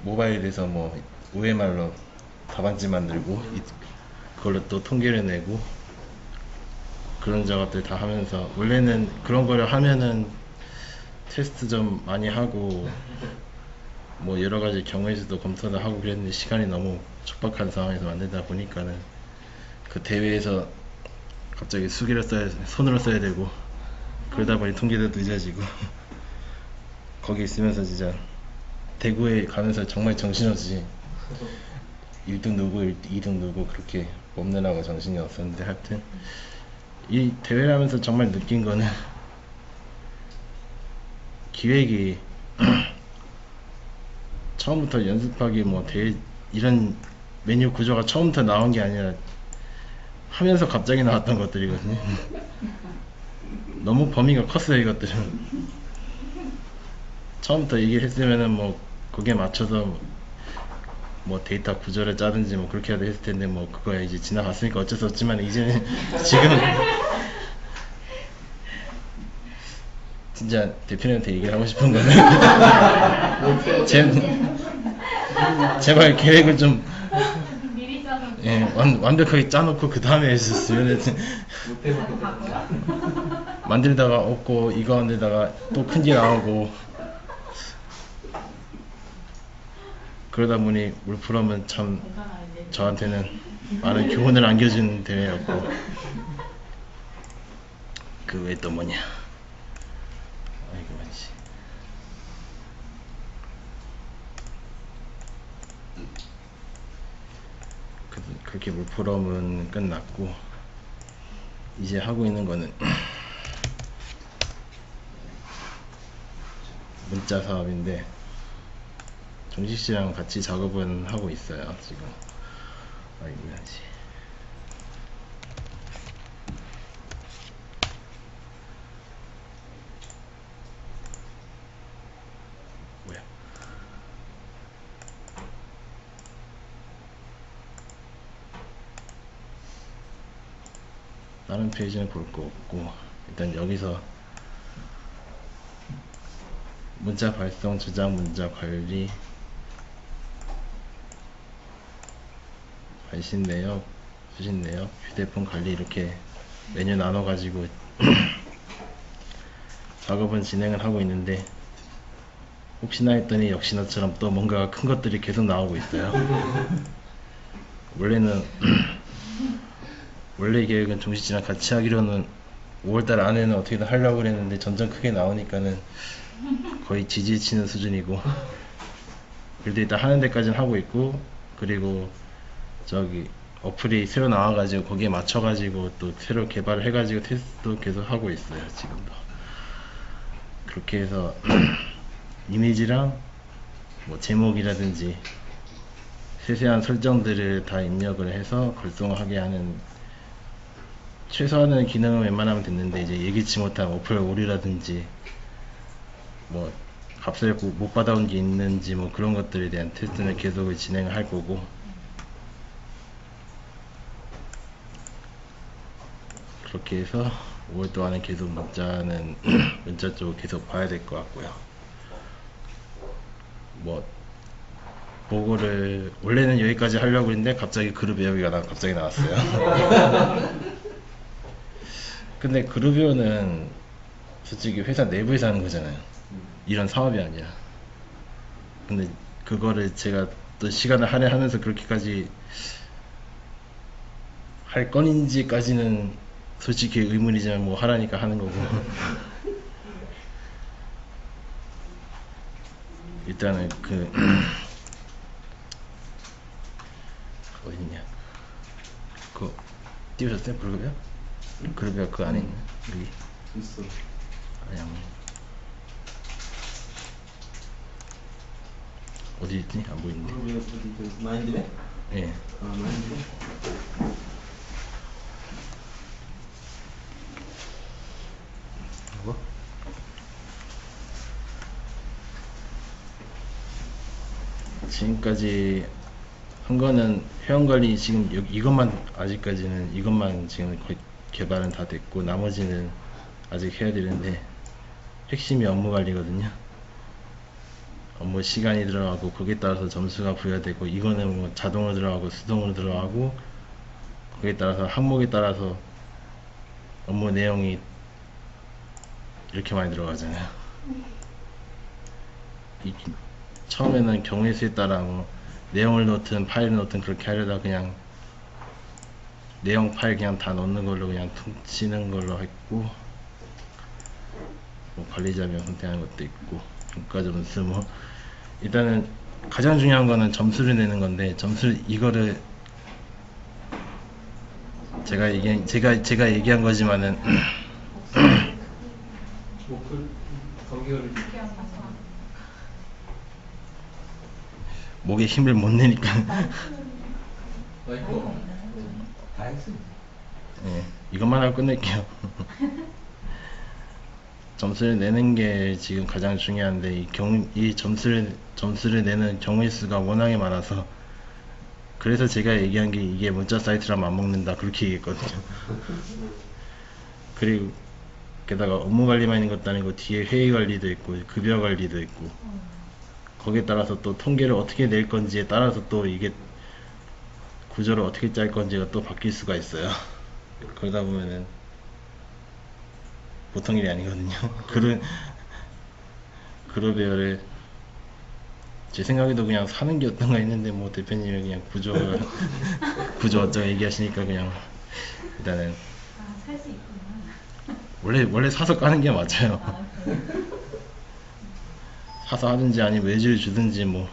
모바일에서 뭐 OMR로 답안지 만들고 그걸로 또 통계를 내고 그런 작업들 다 하면서 원래는 그런 거를 하면은 테스트 좀 많이 하고 뭐 여러 가지 경우의 수도 검토도 하고 그랬는데 시간이 너무 촉박한 상황에서 만들다 보니까는 그 대회에서 갑자기 손으로 써야 되고 그러다 보니 통계도 늦어지고 거기 있으면서 진짜 대구에 가면서 정말 정신없이 1등 누구 2등 누구 그렇게 뽑느라고 정신이 없었는데 하여튼 이 대회를 하면서 정말 느낀 거는 기획이 처음부터 연습하기 뭐 대회 이런 메뉴 구조가 처음부터 나온 게 아니라 하면서 갑자기 나왔던 것들이거든요. 너무 범위가 컸어요. 이것들은 처음부터 얘기를 했으면은 뭐 거기에 맞춰서 뭐 데이터 구조를 짜든지 뭐 그렇게 해야 했을 텐데 뭐 그거야 이제 지나갔으니까 어쩔 수 없지만 이제는 지금 진짜 대표님한테 얘기를 하고 싶은 거는 제발 계획을 좀 미리 짜서 예, 완벽하게 짜놓고 그 다음에 했었으면 만들다가 없고 이거 만들다가 또 큰 게 나오고 그러다 보니 물프럼은 참 저한테는 많은 교훈을 안겨준 대회였고 그 외에 또 뭐냐 아이고 많지 그렇게 물프럼은 끝났고 이제 하고 있는 거는 문자 사업인데 정식 씨랑 같이 작업은 하고 있어요 지금. 아이고 해야지. 뭐야? 다른 페이지는 볼 거 없고 일단 여기서 문자 발송, 저장 문자 관리, 발신 내역, 수신 내역, 휴대폰 관리 이렇게 메뉴 나눠 가지고 작업은 진행을 하고 있는데 혹시나 했더니 역시나처럼 또 뭔가 큰 것들이 계속 나오고 있어요. 원래는 원래 계획은 종식 씨랑 같이 하기로는 5월달 안에는 어떻게든 하려고 그랬는데 점점 크게 나오니까는 거의 지지치는 수준이고 그래도 일단 하는 데까지는 하고 있고 그리고 저기 어플이 새로 나와가지고 거기에 맞춰가지고 또 새로 개발을 해가지고 테스트도 계속 하고 있어요 지금도. 그렇게 해서 이미지랑 뭐 제목이라든지 세세한 설정들을 다 입력을 해서 발송하게 하는 최소한의 기능은 웬만하면 됐는데 이제 예기치 못한 어플 오류라든지 뭐 값을 못 받아온 게 있는지 뭐 그런 것들에 대한 테스트는 계속 진행을 할 거고 그렇게 해서 5월 동안은 계속 문자 쪽을 계속 봐야 될 것 같고요. 뭐 보고를 원래는 여기까지 하려고 했는데 갑자기 그룹 배우기가 갑자기 나왔어요. 근데 그룹 배우는 솔직히 회사 내부에서 하는 거잖아요. 이런 사업이 아니라. 근데 그거를 제가 또 시간을 할애하면서 그렇게까지 할 건인지까지는 솔직히 의문이지만 뭐 하라니까 하는 거고. 일단은 그 어딨냐 그거 띄우셨어요? 그룹이요? 그룹이가 그 안에 있네 여기 있어. 아니 어디 있지? 안 보이는데. 그러면 어디 그 마인드맵? 예. 아 마인드맵. 이거? 지금까지 한 거는 회원관리 지금 이것만 아직까지는 이것만 지금 거의 개발은 다 됐고 나머지는 아직 해야 되는데 핵심이 업무 관리거든요. 업무 시간이 들어가고 거기에 따라서 점수가 부여되고 이거는 뭐 자동으로 들어가고 수동으로 들어가고 거기에 따라서 항목에 따라서 업무 내용이 이렇게 많이 들어가잖아요. 처음에는 경우의 수에 따라 뭐 내용을 넣든 파일을 넣든 그렇게 하려다 그냥 내용 파일 그냥 다 넣는 걸로 그냥 퉁치는 걸로 했고 뭐 관리자명 선택하는 것도 있고 평가 점수 뭐 일단은 가장 중요한 거는 점수를 내는 건데 점수를 이거를 제가 얘기한 거지만은 뭐그 경계를 목에 힘을 못 내니까 와이프 다 했습니다. 예, 이것만 하고 끝낼게요. 점수를 내는 게 지금 가장 중요한데 이 점수를 내는 경우의 수가 워낙에 많아서 그래서 제가 얘기한 게 이게 문자 사이트랑 맞먹는다 그렇게 얘기했거든요. 그리고 게다가 업무 관리만 있는 것도 아니고 뒤에 회의 관리도 있고 급여 관리도 있고 거기에 따라서 또 통계를 어떻게 낼 건지에 따라서 또 이게 구조를 어떻게 짤 건지가 또 바뀔 수가 있어요. 그러다 보면은 보통 일이 아니거든요. 그룹웨어를 제 생각에도 그냥 사는 게 어떤가 했는데 뭐 대표님이 그냥 구조 어쩌고 얘기하시니까 그냥 일단은 살 수 있구나. 원래 사서 까는 게 맞아요. 아, 그래. 사서 하든지 아니면 외주를 주든지 뭐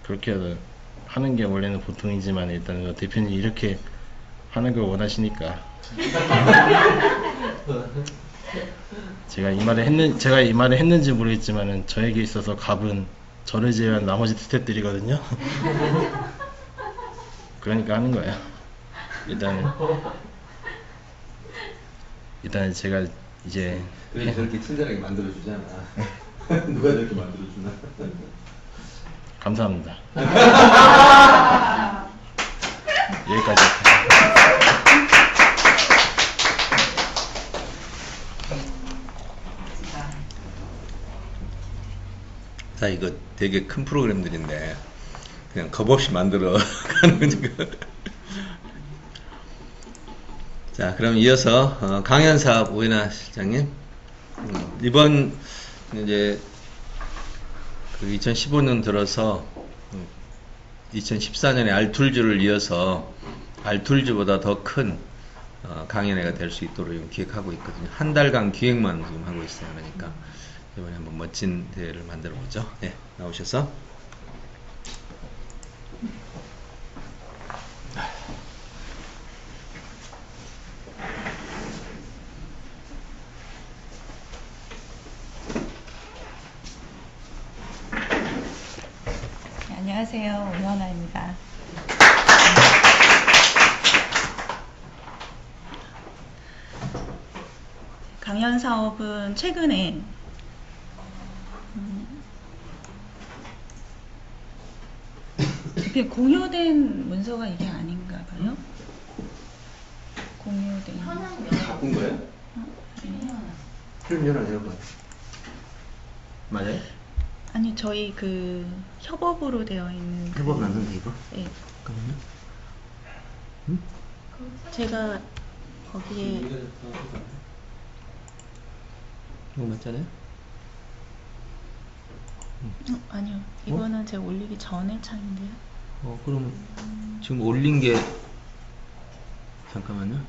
그렇게 하는 게 원래는 보통이지만 일단은 대표님이 이렇게 하는 걸 원하시니까 제가 이 말을 했는지 모르겠지만은 저에게 있어서 갑은 저를 제외한 나머지 스태프들이거든요. 그러니까 하는 거예요. 일단은 제가 이제 왜 저렇게 친절하게 만들어주잖아. 누가 저렇게 만들어주나. 감사합니다. 여기까지. 자, 이거 되게 큰 프로그램들인데 그냥 겁 없이 만들어 가는 거니까. 자, 그럼 이어서 강연 사업 오인하 실장님. 이번 이제 그 2015년 들어서 2014년에 알툴즈를 이어서 알툴즈보다 더 큰 강연회가 될 수 있도록 지금 기획하고 있거든요. 한 달간 기획만 지금 하고 있어요. 그러니까 이번에 한번 멋진 대회를 만들어 보죠. 네, 나오셔서. 네, 안녕하세요. 오연아입니다. 강연 사업은 최근에 이게 공유된 문서가 이게 아닌가 봐요. 공유된 현황 바꾼 거예요? 필름 연락 이런 거. 맞아요? 아니 저희 그 협업으로 되어 있는 협업 났는데 이거? 네. 잠깐만요. 제가 거기에 이거 맞잖아요? 아니요. 이거는 제가 올리기 전에 창인데요. 그럼 지금 올린 게 잠깐만요.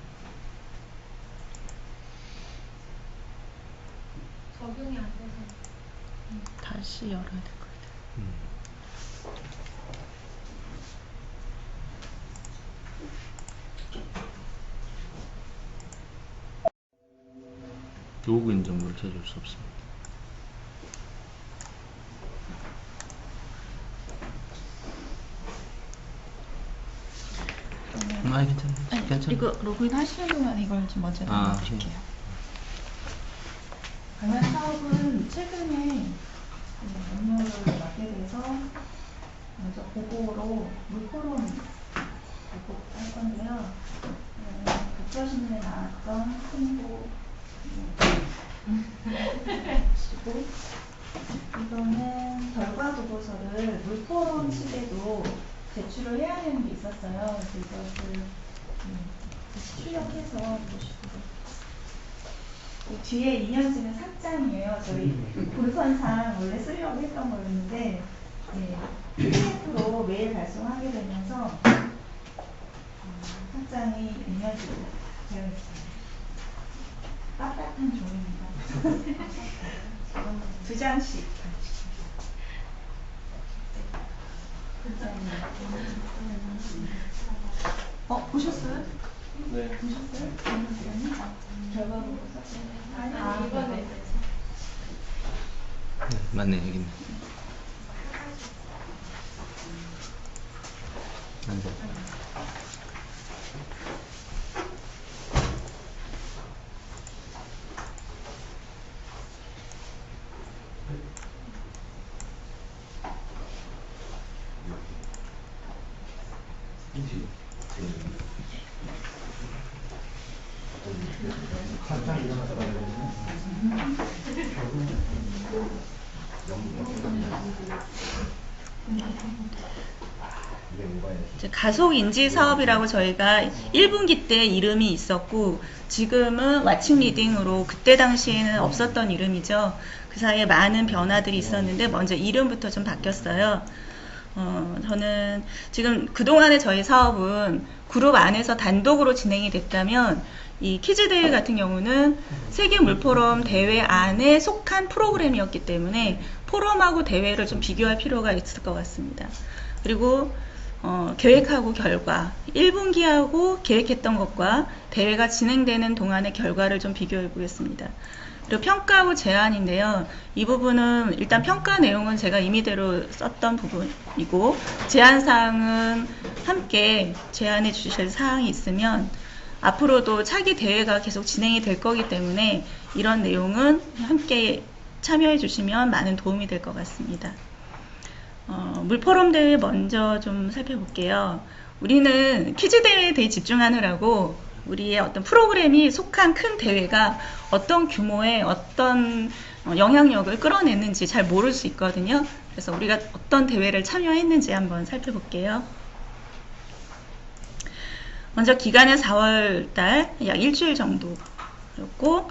적용이 안 돼서. 다시 열어야 될 것 같아요. 로그 인정물을 찾을 수 없습니다. 아, 괜찮아요. 아니, 괜찮아요. 이거 로그인 하시는 동안 이걸 좀 먼저 넣어드릴게요. 강연 사업은 최근에 업무를 맡게 돼서 먼저 보고로 물포럼 보고할 건데요. 국가신문에 나왔던 홍보 그리고 이거는 결과 보고서를 물포럼 측에도 제출을 해야 되는 게 있었어요. 그래서 이것을 다시 출력해서 보시도록. 뒤에 2년치는 삭장이에요. 저희 본선상 원래 쓰려고 했던 거였는데 PDF로 매일 발송하게 되면서 삭장이 2년치로 되어 있어요. 빳빳한 종입니다. 2장씩. 보셨어요? 네. 보셨어요? 결과 보고서? 이번에 맞네, 여기 있네. 맞네. 가속 인지 사업이라고 저희가 1분기 때 이름이 있었고 지금은 왓칭 리딩으로 그때 당시에는 없었던 이름이죠. 그 사이에 많은 변화들이 있었는데 먼저 이름부터 좀 바뀌었어요. 저는 지금 그동안의 저희 사업은 그룹 안에서 단독으로 진행이 됐다면 이 키즈 대회 같은 경우는 세계 물포럼 대회 안에 속한 프로그램이었기 때문에 포럼하고 대회를 좀 비교할 필요가 있을 것 같습니다. 그리고 계획하고 결과, 1분기하고 계획했던 것과 대회가 진행되는 동안의 결과를 좀 비교해 보겠습니다. 그리고 평가하고 제안인데요. 이 부분은 일단 평가 내용은 제가 임의대로 썼던 부분이고 제안사항은 함께 제안해 주실 사항이 있으면 앞으로도 차기 대회가 계속 진행이 될 거기 때문에 이런 내용은 함께 참여해 주시면 많은 도움이 될 것 같습니다. 물포럼 대회 먼저 좀 살펴볼게요. 우리는 퀴즈 대회에 대해 집중하느라고 우리의 어떤 프로그램이 속한 큰 대회가 어떤 규모의 어떤 영향력을 끌어냈는지 잘 모를 수 있거든요. 그래서 우리가 어떤 대회를 참여했는지 한번 살펴볼게요. 먼저 기간은 4월달 약 일주일 정도였고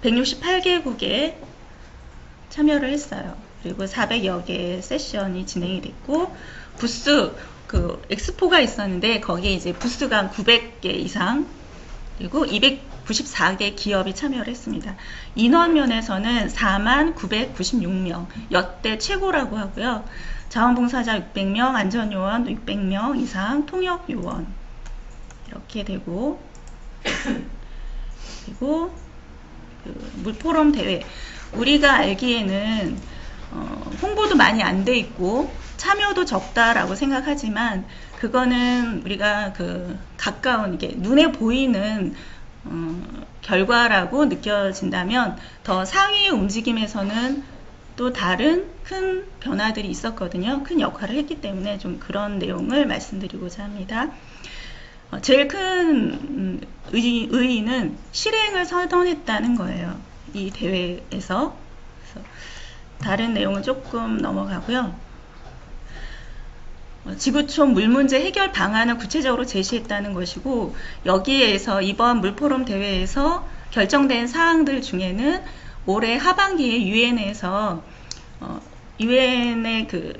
168개국에 참여를 했어요. 그리고 400여 개의 세션이 진행이 됐고 부스 그 엑스포가 있었는데 거기에 이제 부스가 한 900개 이상 그리고 294개 기업이 참여를 했습니다. 인원 면에서는 4996명 역대 최고라고 하고요. 자원봉사자 600명, 안전요원 600명 이상, 통역요원 이렇게 되고 그리고 그 물포럼 대회 우리가 알기에는 홍보도 많이 안 돼 있고 참여도 적다라고 생각하지만 그거는 우리가 그 가까운 이게 눈에 보이는 결과라고 느껴진다면 더 상위의 움직임에서는 또 다른 큰 변화들이 있었거든요. 큰 역할을 했기 때문에 좀 그런 내용을 말씀드리고자 합니다. 제일 큰 의의는 실행을 선언했다는 거예요. 이 대회에서. 그래서 다른 내용은 조금 넘어가고요. 지구촌 물 문제 해결 방안을 구체적으로 제시했다는 것이고 여기에서 이번 물포럼 대회에서 결정된 사항들 중에는 올해 하반기에 유엔에서 유엔의 그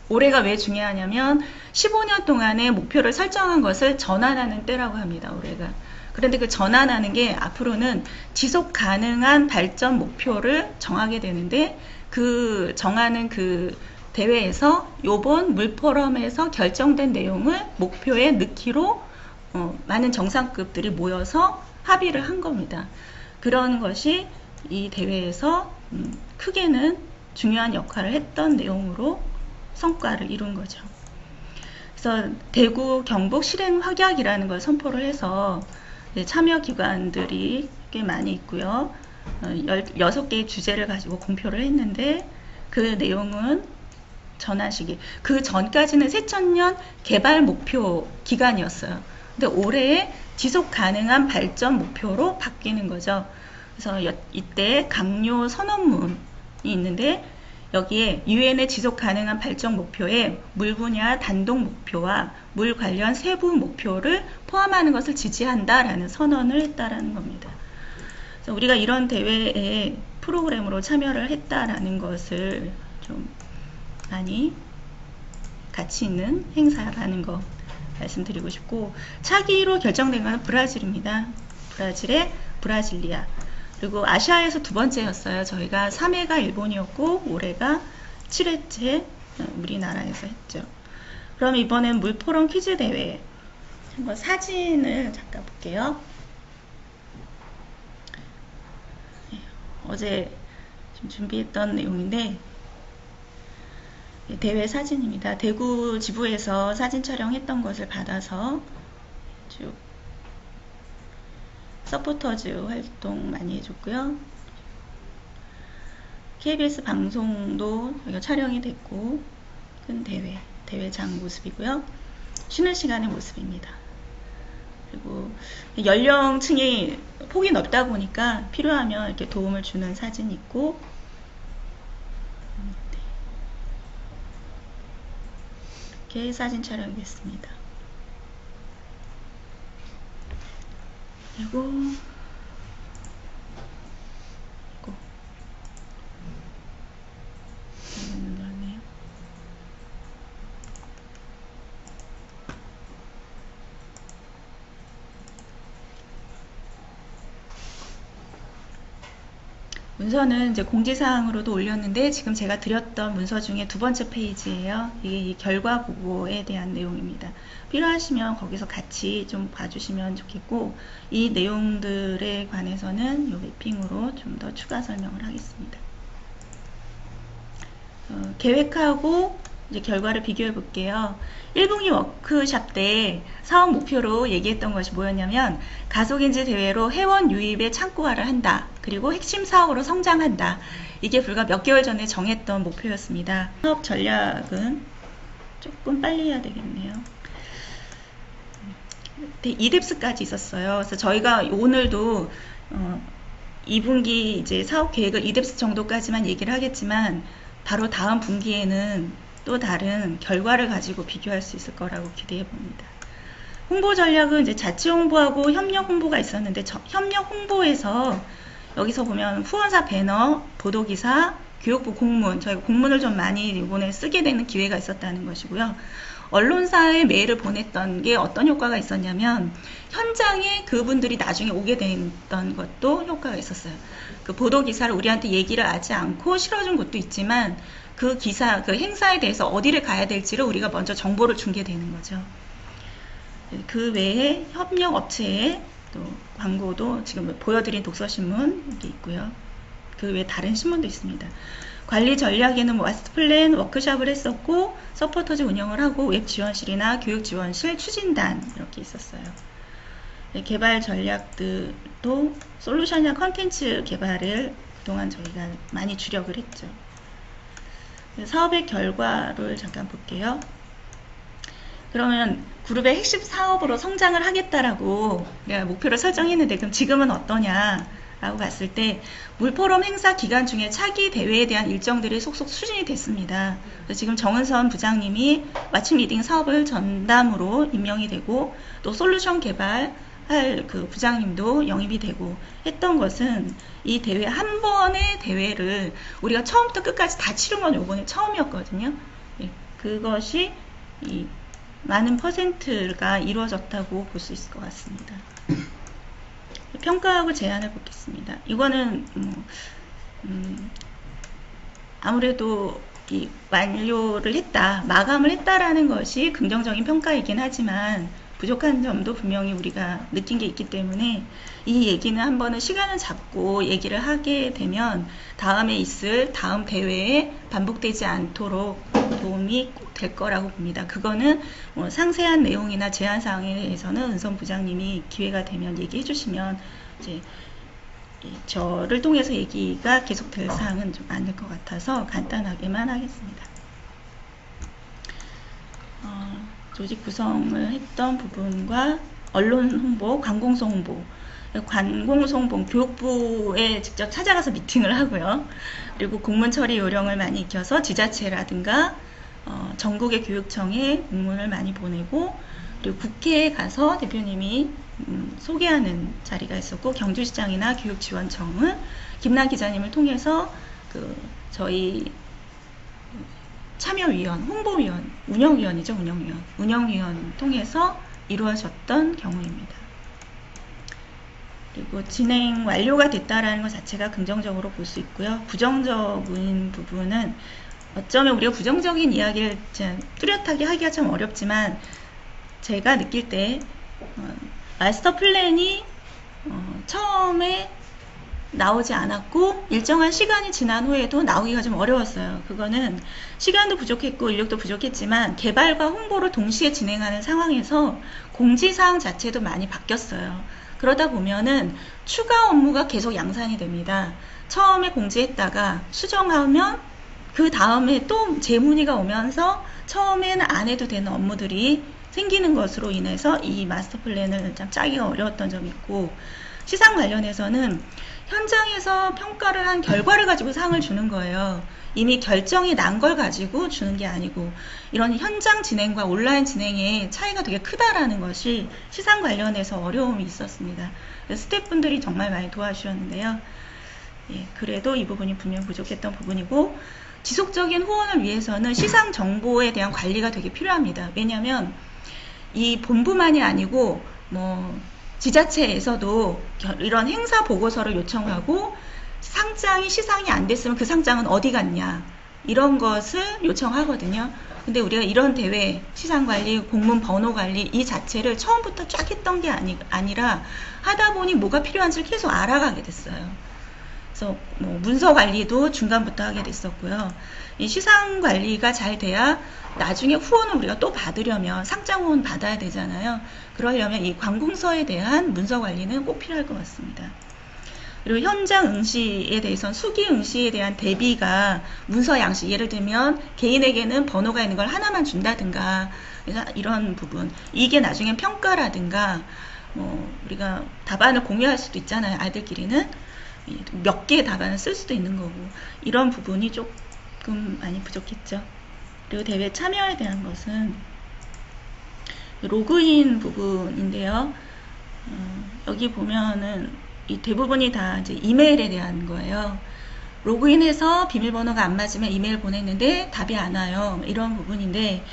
올해가 왜 중요하냐면 15년 동안의 목표를 설정한 것을 전환하는 때라고 합니다. 올해가. 그런데 그 전환하는 게 앞으로는 지속 가능한 발전 목표를 정하게 되는데 그 정하는 그 대회에서 요번 물포럼에서 결정된 내용을 목표에 넣기로 많은 정상급들이 모여서 합의를 한 겁니다. 그런 것이 이 대회에서 크게는 중요한 역할을 했던 내용으로 성과를 이룬 거죠. 그래서 대구 경북 실행 확약이라는 걸 선포를 해서 참여 기관들이 꽤 많이 있고요. 16개의 주제를 가지고 공표를 했는데 그 내용은 전환 시기. 그 전까지는 새천년 개발 목표 기간이었어요. 근데 올해 지속 가능한 발전 목표로 바뀌는 거죠. 그래서 이때 강요 선언문이 있는데 여기에 유엔의 지속 가능한 발전 목표에 물 분야 단독 목표와 물 관련 세부 목표를 포함하는 것을 지지한다라는 선언을 했다라는 겁니다. 그래서 우리가 이런 대회에 프로그램으로 참여를 했다라는 것을 좀 많이 가치 있는 행사라는 거 말씀드리고 싶고, 차기로 결정된 것은 브라질입니다. 브라질의 브라질리아. 그리고 아시아에서 두 번째였어요. 저희가 3회가 일본이었고 올해가 7회째 우리나라에서 했죠. 그럼 이번엔 물포럼 퀴즈 대회 한번 사진을 잠깐 볼게요. 어제 좀 준비했던 내용인데 대회 사진입니다. 대구 지부에서 사진 촬영했던 것을 받아서 쭉 서포터즈 활동 많이 해줬고요. KBS 방송도 촬영이 됐고 큰 대회장 모습이고요. 쉬는 시간의 모습입니다. 그리고 연령층이 폭이 넓다 보니까 필요하면 이렇게 도움을 주는 사진이 있고, 이렇게 사진 촬영이 됐습니다. 그리고 문서는 이제 공지사항으로도 올렸는데 지금 제가 드렸던 문서 중에 두 번째 페이지예요. 이게 이 결과 보고에 대한 내용입니다. 필요하시면 거기서 같이 좀 봐주시면 좋겠고, 이 내용들에 관해서는 이 매핑으로 좀 더 추가 설명을 하겠습니다. 계획하고 이제 결과를 비교해 볼게요. 1분기 워크샵 때 사업 목표로 얘기했던 것이 뭐였냐면, 가속인지 대회로 회원 유입의 창구화를 한다. 그리고 핵심 사업으로 성장한다. 이게 불과 몇 개월 전에 정했던 목표였습니다. 사업 전략은 조금 빨리 해야 되겠네요. 이뎁스까지 있었어요. 그래서 저희가 오늘도 2분기 이제 사업 계획을 이뎁스 정도까지만 얘기를 하겠지만, 바로 다음 분기에는 또 다른 결과를 가지고 비교할 수 있을 거라고 기대해 봅니다. 홍보 전략은 이제 자체 홍보하고 협력 홍보가 있었는데, 협력 홍보에서 여기서 보면 후원사 배너, 보도기사, 교육부 공문, 저희가 공문을 좀 많이 이번에 쓰게 되는 기회가 있었다는 것이고요. 언론사에 메일을 보냈던 게 어떤 효과가 있었냐면, 현장에 그분들이 나중에 오게 됐던 것도 효과가 있었어요. 그 보도기사를 우리한테 얘기를 하지 않고 실어준 것도 있지만, 그 기사, 그 행사에 대해서 어디를 가야 될지를 우리가 먼저 정보를 준 게 되는 거죠. 그 외에 협력 업체에 또 광고도 지금 보여드린 독서신문 이게 있고요. 그 외에 다른 신문도 있습니다. 관리 전략에는 마스터 플랜 워크숍을 했었고, 서포터즈 운영을 하고 웹 지원실이나 교육 지원실 추진단 이렇게 있었어요. 개발 전략들도 솔루션이나 컨텐츠 개발을 그동안 저희가 많이 주력을 했죠. 사업의 결과를 잠깐 볼게요. 그러면 그룹의 핵심 사업으로 성장을 하겠다라고 내가 목표를 설정했는데, 그럼 지금은 어떠냐 라고 봤을 때, 물포럼 행사 기간 중에 차기 대회에 대한 일정들이 속속 추진이 됐습니다. 그래서 지금 정은선 부장님이 왓칭 리딩 사업을 전담으로 임명이 되고, 또 솔루션 개발할 그 부장님도 영입이 되고 했던 것은, 이 대회 한 번의 대회를 우리가 처음부터 끝까지 다 치른 건 이번에 처음이었거든요. 그것이 이 많은 퍼센트가 이루어졌다고 볼 수 있을 것 같습니다. 평가하고 제안을 보겠습니다. 이거는 아무래도 이 완료를 했다, 마감을 했다라는 것이 긍정적인 평가이긴 하지만 부족한 점도 분명히 우리가 느낀 게 있기 때문에 이 얘기는 한 번은 시간을 잡고 얘기를 하게 되면 다음에 있을 다음 대회에 반복되지 않도록 도움이 꼭 될 거라고 봅니다. 그거는 상세한 내용이나 제안 사항에 대해서는 은선 부장님이 기회가 되면 얘기해 주시면 이제 저를 통해서 얘기가 계속될 사항은 좀 안 될 것 같아서 간단하게만 하겠습니다. 조직 구성을 했던 부분과 언론 홍보, 관공서 홍보, 관공서 홍보 교육부에 직접 찾아가서 미팅을 하고요. 그리고 공문 처리 요령을 많이 익혀서 지자체라든가 전국의 교육청에 공문을 많이 보내고, 그리고 국회에 가서 대표님이 소개하는 자리가 있었고, 경주시장이나 교육지원청은 김남 기자님을 통해서 저희 참여위원, 홍보위원, 운영위원이죠, 운영위원 통해서 이루어졌던 경우입니다. 그리고 진행 완료가 됐다라는 것 자체가 긍정적으로 볼 수 있고요. 부정적인 부분은 어쩌면 우리가 부정적인 이야기를 뚜렷하게 하기가 참 어렵지만, 제가 느낄 때 마스터 플랜이 처음에 나오지 않았고 일정한 시간이 지난 후에도 나오기가 좀 어려웠어요. 그거는 시간도 부족했고 인력도 부족했지만 개발과 홍보를 동시에 진행하는 상황에서 공지사항 자체도 많이 바뀌었어요. 그러다 보면은 추가 업무가 계속 양산이 됩니다. 처음에 공지했다가 수정하면 그 다음에 또 재문의가 오면서 처음에는 안 해도 되는 업무들이 생기는 것으로 인해서 이 마스터 플랜을 참 짜기가 어려웠던 점이 있고, 시상 관련해서는 현장에서 평가를 한 결과를 가지고 상을 주는 거예요. 이미 결정이 난 걸 가지고 주는 게 아니고, 이런 현장 진행과 온라인 진행의 차이가 되게 크다라는 것이 시상 관련해서 어려움이 있었습니다. 스태프분들이 정말 많이 도와주셨는데요. 그래도 이 부분이 분명 부족했던 부분이고, 지속적인 후원을 위해서는 시상 정보에 대한 관리가 되게 필요합니다. 왜냐하면 이 본부만이 아니고 지자체에서도 이런 행사 보고서를 요청하고, 상장이 시상이 안 됐으면 그 상장은 어디 갔냐, 이런 것을 요청하거든요. 근데 우리가 이런 대회, 시상관리, 공문 번호 관리 이 자체를 처음부터 쫙 했던 게 아니라 하다 보니 뭐가 필요한지를 계속 알아가게 됐어요. 그래서 문서 관리도 중간부터 하게 됐었고요. 이 시상 관리가 잘 돼야 나중에 후원을 우리가 또 받으려면 상장 후원 받아야 되잖아요. 그러려면 이 관공서에 대한 문서 관리는 꼭 필요할 것 같습니다. 그리고 현장 응시에 대해서는 수기 응시에 대한 대비가 문서 양식, 예를 들면 개인에게는 번호가 있는 걸 하나만 준다든가, 그래서 이런 부분, 이게 나중에 평가라든가 우리가 답안을 공유할 수도 있잖아요. 아이들끼리는 몇 개의 답안을 쓸 수도 있는 거고, 이런 부분이 조금 많이 부족했죠. 그리고 대회 참여에 대한 것은 로그인 부분인데요. 여기 보면은 이 대부분이 다 이제 이메일에 대한 거예요. 로그인해서 비밀번호가 안 맞으면 이메일 보냈는데 답이 안 와요. 이런 부분인데,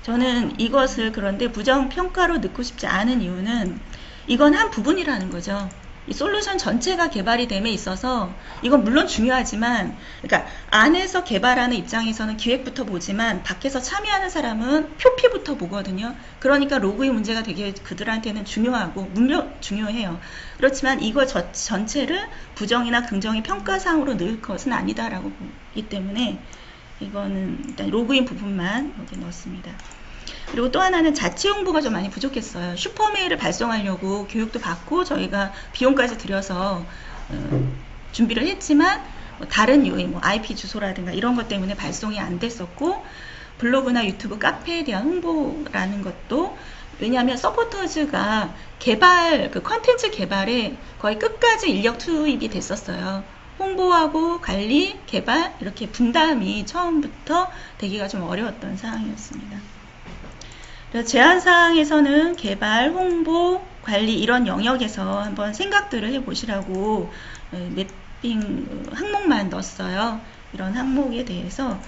저는 이것을 그런데 부정평가로 넣고 싶지 않은 이유는 이건 한 부분이라는 거죠. 이 솔루션 전체가 개발이 됨에 있어서 이건 물론 중요하지만, 그러니까 안에서 개발하는 입장에서는 기획부터 보지만 밖에서 참여하는 사람은 표피부터 보거든요. 그러니까 로그인 문제가 되게 그들한테는 중요하고 물론 중요해요. 그렇지만 이거 전체를 부정이나 긍정의 평가상으로 넣을 것은 아니다라고 보기 때문에 이거는 일단 로그인 부분만 여기 넣었습니다. 그리고 또 하나는 자체 홍보가 좀 많이 부족했어요. 슈퍼메일을 발송하려고 교육도 받고 저희가 비용까지 들여서 준비를 했지만 다른 요인, IP 주소라든가 이런 것 때문에 발송이 안 됐었고, 블로그나 유튜브, 카페에 대한 홍보라는 것도, 왜냐하면 서포터즈가 개발, 컨텐츠 개발에 거의 끝까지 인력 투입이 됐었어요. 홍보하고 관리, 개발 이렇게 분담이 처음부터 되기가 좀 어려웠던 상황이었습니다. 제안사항에서는 개발, 홍보, 관리 이런 영역에서 한번 생각들을 해보시라고 매핑 항목만 넣었어요. 이런 항목에 대해서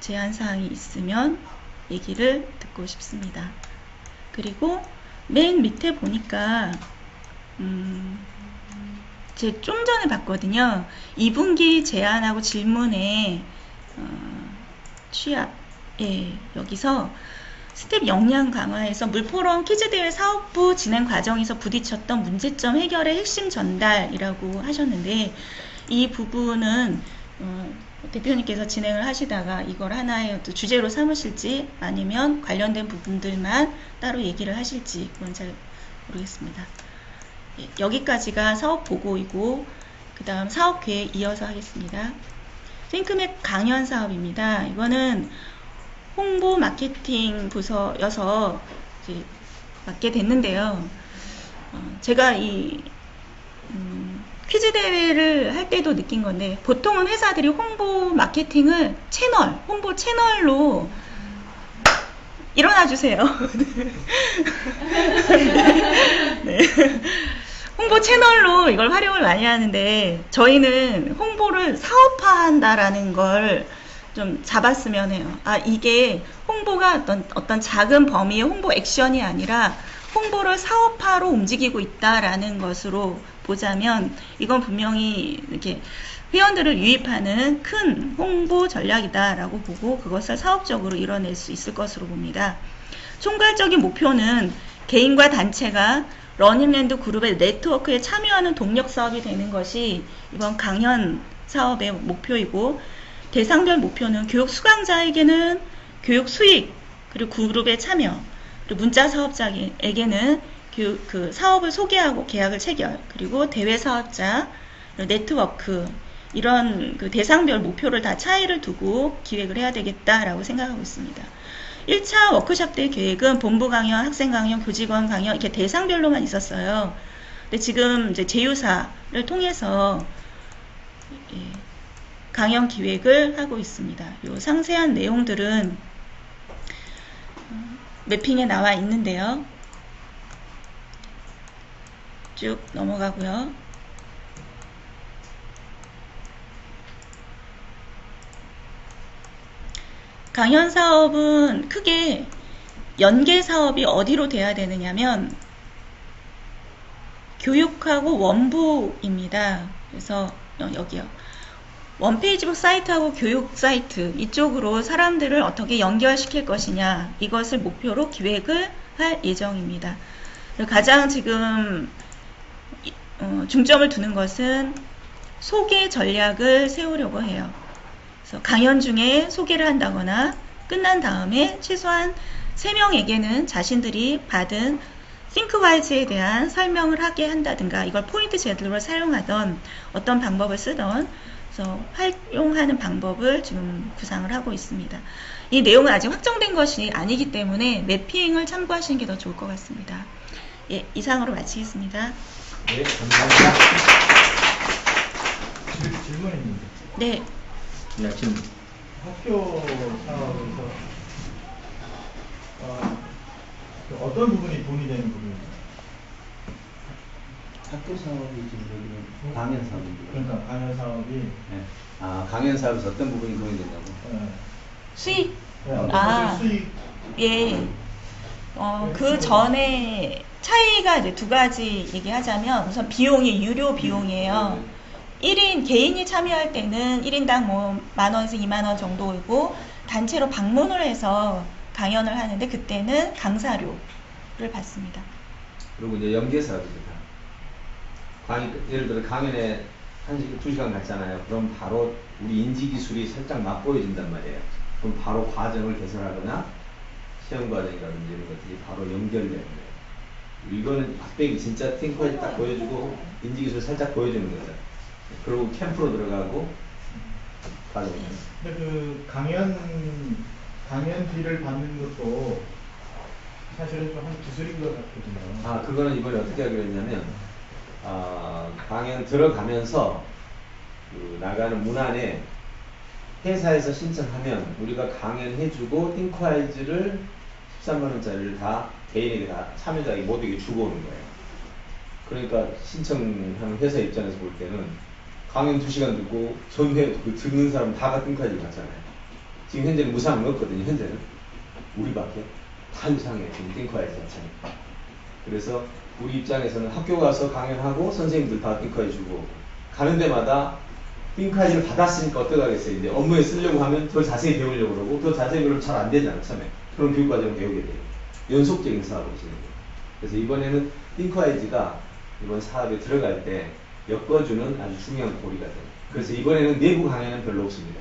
제안사항이 있으면 얘기를 듣고 싶습니다. 그리고 맨 밑에 보니까 제 좀 전에 봤거든요. 2분기 제안하고 질문에 취합, 여기서 스텝 역량 강화에서 물포럼 퀴즈대회 사업부 진행 과정에서 부딪혔던 문제점 해결의 핵심 전달이라고 하셨는데, 이 부분은 대표님께서 진행을 하시다가 이걸 하나의 주제로 삼으실지 아니면 관련된 부분들만 따로 얘기를 하실지 그건 잘 모르겠습니다. 여기까지가 사업 보고이고, 그 다음 사업 계획 이어서 하겠습니다. 싱크맥 강연 사업입니다. 이거는 홍보 마케팅 부서여서 이제 맡게 됐는데요. 제가 이 퀴즈 대회를 할 때도 느낀 건데, 보통은 회사들이 홍보 마케팅을 홍보 채널로 일어나 주세요. 네. 홍보 채널로 이걸 활용을 많이 하는데, 저희는 홍보를 사업화한다라는 걸 좀 잡았으면 해요. 이게 홍보가 어떤 작은 범위의 홍보 액션이 아니라 홍보를 사업화로 움직이고 있다라는 것으로 보자면, 이건 분명히 이렇게 회원들을 유입하는 큰 홍보 전략이다라고 보고, 그것을 사업적으로 이뤄낼 수 있을 것으로 봅니다. 총괄적인 목표는 개인과 단체가 러닝랜드 그룹의 네트워크에 참여하는 동력 사업이 되는 것이 이번 강연 사업의 목표이고, 대상별 목표는 교육 수강자에게는 교육 수익, 그리고 그룹의 참여, 그리고 문자 사업자에게는 그 사업을 소개하고 계약을 체결, 그리고 대외 사업자, 네트워크, 이런 그 대상별 목표를 다 차이를 두고 기획을 해야 되겠다라고 생각하고 있습니다. 1차 워크숍 때 계획은 본부 강연, 학생 강연, 교직원 강연 이렇게 대상별로만 있었어요. 근데 지금 이제 제휴사를 통해서 강연 기획을 하고 있습니다. 요 상세한 내용들은 매핑에 나와 있는데요. 쭉 넘어가고요. 강연 사업은 크게 연계 사업이 어디로 돼야 되느냐면 교육하고 원부입니다. 그래서 여기요. 원페이지북 사이트하고 교육 사이트 이쪽으로 사람들을 어떻게 연결시킬 것이냐, 이것을 목표로 기획을 할 예정입니다. 가장 지금 중점을 두는 것은 소개 전략을 세우려고 해요. 그래서 강연 중에 소개를 한다거나 끝난 다음에 최소한 3명에게는 자신들이 받은 싱크와이즈에 대한 설명을 하게 한다든가, 이걸 포인트 제도로 사용하던 어떤 방법을 쓰던, 그래서 활용하는 방법을 지금 구상을 하고 있습니다. 이 내용은 아직 확정된 것이 아니기 때문에 매핑을 참고하시는 게 더 좋을 것 같습니다. 예, 이상으로 마치겠습니다. 네, 감사합니다. 질문입니다. 네. 지금 학교 사업에서 어떤 부분이 돈이 되는 부분입니까? 학교 사업이 지금 여기는 강연 사업입니다. 그러니까 강연 사업이 네. 강연 사업에서 어떤 부분이 돈이 된다고? 수익? 어떤 수익? 예. 그 전에 차이가 이제 두 가지 얘기하자면, 우선 비용이 유료 비용이에요. 1인 개인이 참여할 때는 1인당 뭐 10,000원에서 20,000원 정도이고, 단체로 방문을 해서 강연을 하는데 그때는 강사료를 받습니다. 그리고 이제 연계 사업입니다. 예를 들어 강연에 2시간 갔잖아요. 그럼 바로 우리 인지 기술이 살짝 맛보여진단 말이에요. 그럼 바로 과정을 개선하거나 시험 과정이라든지 이런 것들이 바로 연결되는 거예요. 이거는 학백이 진짜 팅커에서 딱 보여주고 인지 기술 살짝 보여주는 거죠. 그리고 캠프로 들어가고 과정입니다. 근데 그 강연비를 받는 것도 사실은 좀 한 기술인 것 같거든요. 그거는 이번에 어떻게 하기로 했냐면, 강연 들어가면서 그 나가는 문안에 회사에서 신청하면 우리가 강연해주고 띵커아이즈를 13만원짜리를 다 개인에게 다 참여자에게 모두에게 주고 오는 거예요. 그러니까 신청하는 회사 입장에서 볼 때는 강연 2시간 듣고 전회 듣는 사람 다가 띵커아이즈를 받잖아요. 지금 현재는 무상은 없거든요. 현재는 우리밖에 다 이상해. 띵커아이즈 자체는. 그래서 우리 입장에서는 학교 가서 강연하고 선생님들 다 띵커해주고 가는 데마다 띵커아이즈를 받았으니까 어떡하겠어요. 이제 업무에 쓰려고 하면 더 자세히 배우려고 그러고 더 자세히 배우면 잘 안 되잖아 처음에. 그런 교육과정을 배우게 돼요. 연속적인 사업을 진행해요. 그래서 이번에는 띵커아이즈가 이번 사업에 들어갈 때 엮어주는 아주 중요한 고리가 돼요. 그래서 이번에는 내부 강연은 별로 없습니다.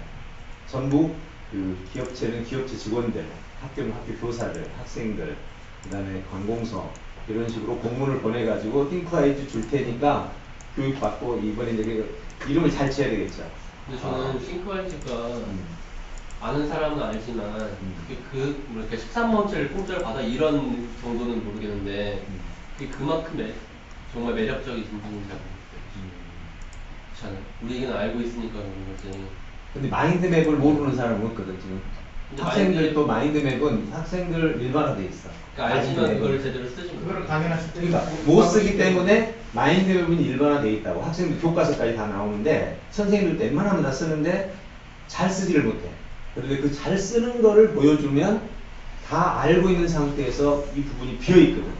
전부 그 기업체는 기업체 직원들, 학교는 학교 교사들, 학생들, 그 다음에 관공서 이런 식으로 공문을 보내가지고 띵커아이즈 줄 테니까 교육받고 이번에 이제 이름을 잘 지어야 되겠죠. 근데 저는 띵커아이즈가 아는 사람은 알지만 그게 뭐랄까 13만원짜리 공짜를 받아 이런 정도는 모르겠는데 그게 그만큼 정말 매력적인 부분이라고 생각해요. 우리에게는 알고 있으니까 그런 거지. 근데 마인드맵을 모르는 사람은 없거든 지금. 학생들도 마인드맵은 학생들 일반화돼 있어. 그러니까 알지만 그걸 제대로 쓰지 못해. 그걸 강연하실 때 그러니까 못 쓰기 때문에 마인드맵은 일반화돼 있다고. 학생들 교과서까지 다 나오는데 선생님들도 웬만하면 다 쓰는데 잘 쓰지를 못해. 그런데 그 잘 쓰는 거를 보여주면 다 알고 있는 상태에서 이 부분이 비어 있거든.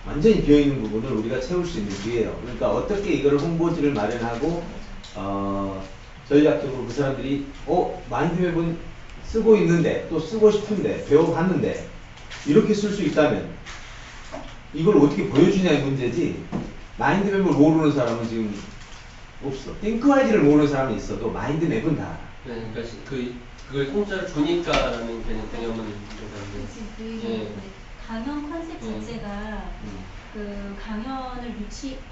완전히 비어 있는 부분을 우리가 채울 수 있는 기회예요. 그러니까 어떻게 이걸 홍보지를 마련하고 전략적으로 그 사람들이 마인드맵은 쓰고 있는데 또 쓰고 싶은데 배워봤는데 이렇게 쓸 수 있다면 이걸 어떻게 보여주냐의 문제지. 마인드맵을 모르는 사람은 지금 없어. 띵커아이즈를 모르는 사람이 있어도 마인드맵은 다 알아. 네, 그러니까 그걸 공짜로 주니까라는 개념은 그치, 그 얘기. 예. 강연 컨셉 자체가 그 강연을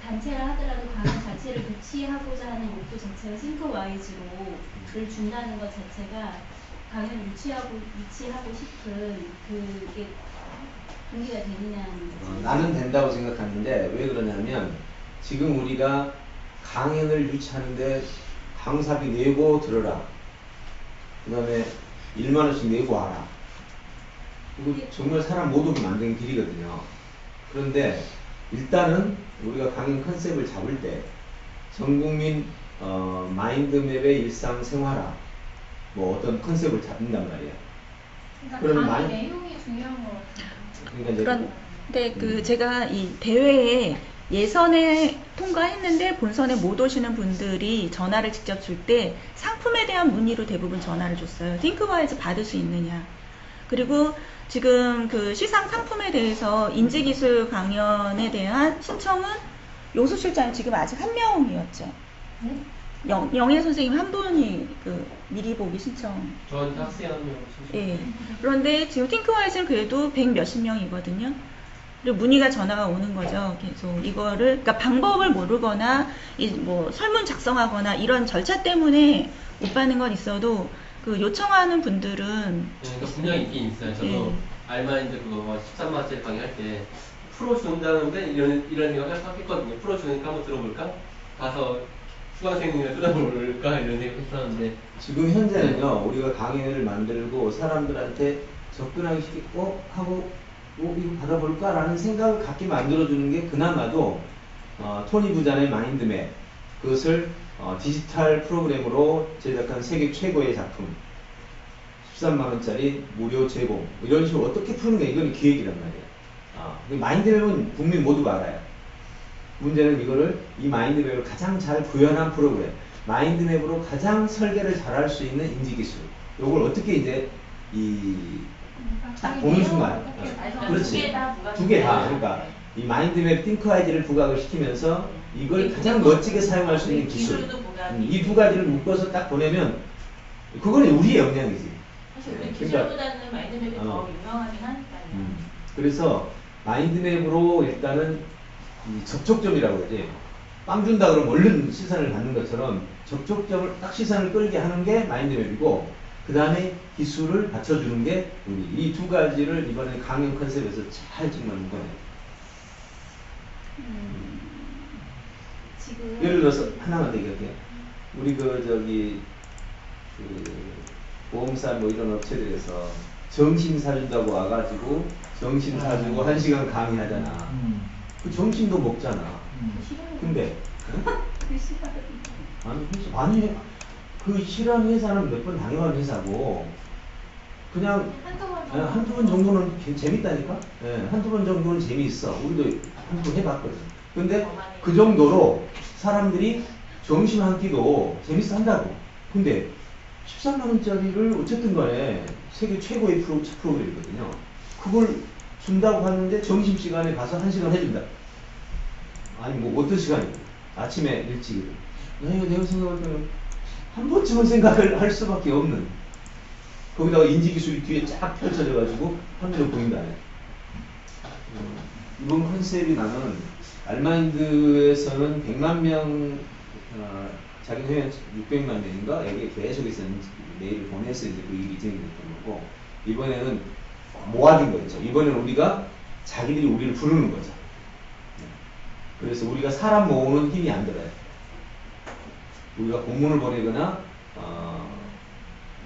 단체를 하더라도 강연 자체를 유치하고자 하는 욕구 자체가 싱크와이즈로를 준다는 것 자체가 강연을 유치하고 싶은 그게 동기가 되느냐는 거지. 나는 된다고 생각하는데 왜 그러냐면 지금 우리가 강연을 유치하는데 강사비 내고 들어라. 그 다음에 1만원씩 내고 와라. 이거 정말 사람 못 오게 만드는 길이거든요. 그런데 일단은 우리가 강연 컨셉을 잡을 때 전국민 마인드맵의 일상생활화 뭐 어떤 컨셉을 잡는단 말이에요. 그러니까 강의 내용이 중요한 것 같아요. 그런데 그 제가 이 대회에 예선에 통과했는데 본선에 못 오시는 분들이 전화를 직접 줄 때 상품에 대한 문의로 대부분 전화를 줬어요. 띵크와이즈 받을 수 있느냐. 그리고 지금 그 시상 상품에 대해서 인지기술 강연에 대한 신청은 용수 실장님 지금 아직 한 명이었죠. 네? 영예 선생님 한 분이 그 미리 보기 신청. 저한테 학생 한 명 신청. 예. 그런데 지금 띵크와이즈는 그래도 100 몇십 명이거든요. 그리고 문의가 전화가 오는 거죠. 계속 이거를 그러니까 방법을 모르거나 뭐 설문 작성하거나 이런 절차 때문에 못 받는 건 있어도 그 요청하는 분들은 그러니까 분명히 있긴 있어요. 저도 알마인드 그거 13만원짜리 강의할 때 풀어준다는데 이런 거 생각했거든요. 풀어주니까 한번 들어볼까? 가서 수강생을 뜯어볼까? 이런 생각했었는데 지금 현재는요 우리가 강의를 만들고 사람들한테 접근하기 쉽게 하고 이거 받아볼까? 라는 생각을 갖게 만들어주는 게 그나마도 토니 부잔의 마인드맵 그것을 디지털 프로그램으로 제작한 세계 최고의 작품 13만원짜리 무료 제공 이런 식으로 어떻게 푸는 게 이건 기획이란 말이에요. 마인드맵은 국민 모두가 알아요. 문제는 이 마인드맵을 가장 잘 구현한 프로그램 마인드맵으로 가장 설계를 잘할 수 있는 인지기술 이걸 어떻게 이제 딱 보는 순간 그렇지 두 개 다 그러니까 이 마인드맵 띵크아이즈를 부각을 시키면서 이걸 가장 멋지게 사용할 수 있는 기술 이 두 가지를 묶어서 딱 보내면 그거는 우리의 역량이지. 사실 우리 기술보다는 마인드맵이 더 유명하긴 하니까요. 그래서 마인드맵으로 일단은 이 접촉점이라고 그러지 빵 준다 그러면 얼른 시선을 받는 것처럼 접촉점을 딱 시선을 끌게 하는 게 마인드맵이고 그 다음에 기술을 받쳐주는 게 우리 이 두 가지를 이번에 강연 컨셉에서 잘 정말 묶어내요. 예를 들어서 하나만 더 얘기할게요. 우리 보험사 뭐 이런 업체들에서 정신 사준다고 와가지고 정신 사주고 1시간 강의하잖아. 그 정신도 먹잖아. 근데 아니 그 실현 회사는 몇 번 당해온 회사고 그냥 한두 번 정도는 재밌다니까? 예, 한두 번 정도는 재미있어. 우리도 한두 번 해봤거든. 근데 그 정도로 사람들이 점심 한 끼도 재밌어 한다고. 근데 13만원짜리를 어쨌든 간에 세계 최고의 프로그램이거든요. 그걸 준다고 하는데 점심시간에 가서 1시간 해준다. 아니 뭐 어떤 시간이고 아침에 일찍 내가 생각할 때는 한 번쯤은 생각을 할 수밖에 없는, 거기다가 인지기술이 뒤에 쫙 펼쳐져 가지고 화면에 보인다. 이번 컨셉이 나는 알마인드에서는 100만 명 자기 회원 600만 명인가 에게 계속해서 메일을 보내서 이제 그 일이 진행됐던 거고, 이번에는 모아둔 거죠. 이번에는 우리가 자기들이 우리를 부르는 거죠. 그래서 우리가 사람 모으는 힘이 안 들어요. 우리가 공문을 보내거나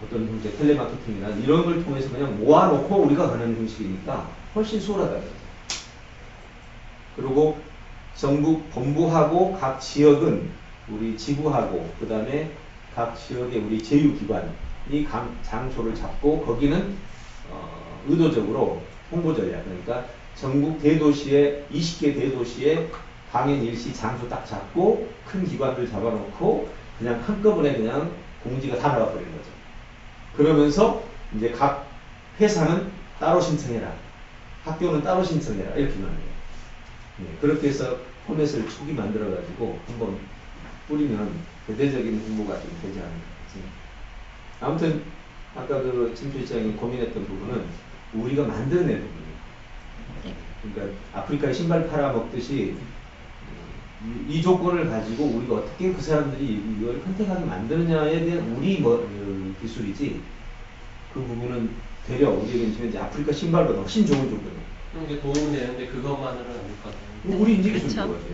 어떤 형태 텔레마케팅이나 이런 걸 통해서 그냥 모아놓고 우리가 가는 형식이니까 훨씬 수월하다. 그리고 전국 본부하고 각 지역은 우리 지부하고 그 다음에 각 지역의 우리 제휴기관이 장소를 잡고 거기는 의도적으로 홍보 전략, 그러니까 전국 대도시에 20개 대도시에 강연 일시 장소 딱 잡고 큰 기관들 잡아놓고 그냥 한꺼번에 그냥 공지가 다 나와버리는 거죠. 그러면서 이제 각 회사는 따로 신청해라, 학교는 따로 신청해라, 이렇게 말해요. 네, 그렇게 해서 포맷을 초기 만들어가지고 한번 뿌리면 대대적인 홍보가 좀 되지 않을까. 아무튼 아까 그 침투실장이 고민했던 부분은 우리가 만들어낸 부분이에요. 그러니까 아프리카에 신발 팔아먹듯이 이 조건을 가지고 우리가 어떻게 그 사람들이 이걸 선택하게 만드느냐에 대한 우리 기술이지, 그 부분은 되려 우리에게 이제 아프리카 신발보다 훨씬 좋은 조건이에요. 이게 도움이 되는데 그것만으로는 안 될 것 같아요. 우리 인지기술인 거죠.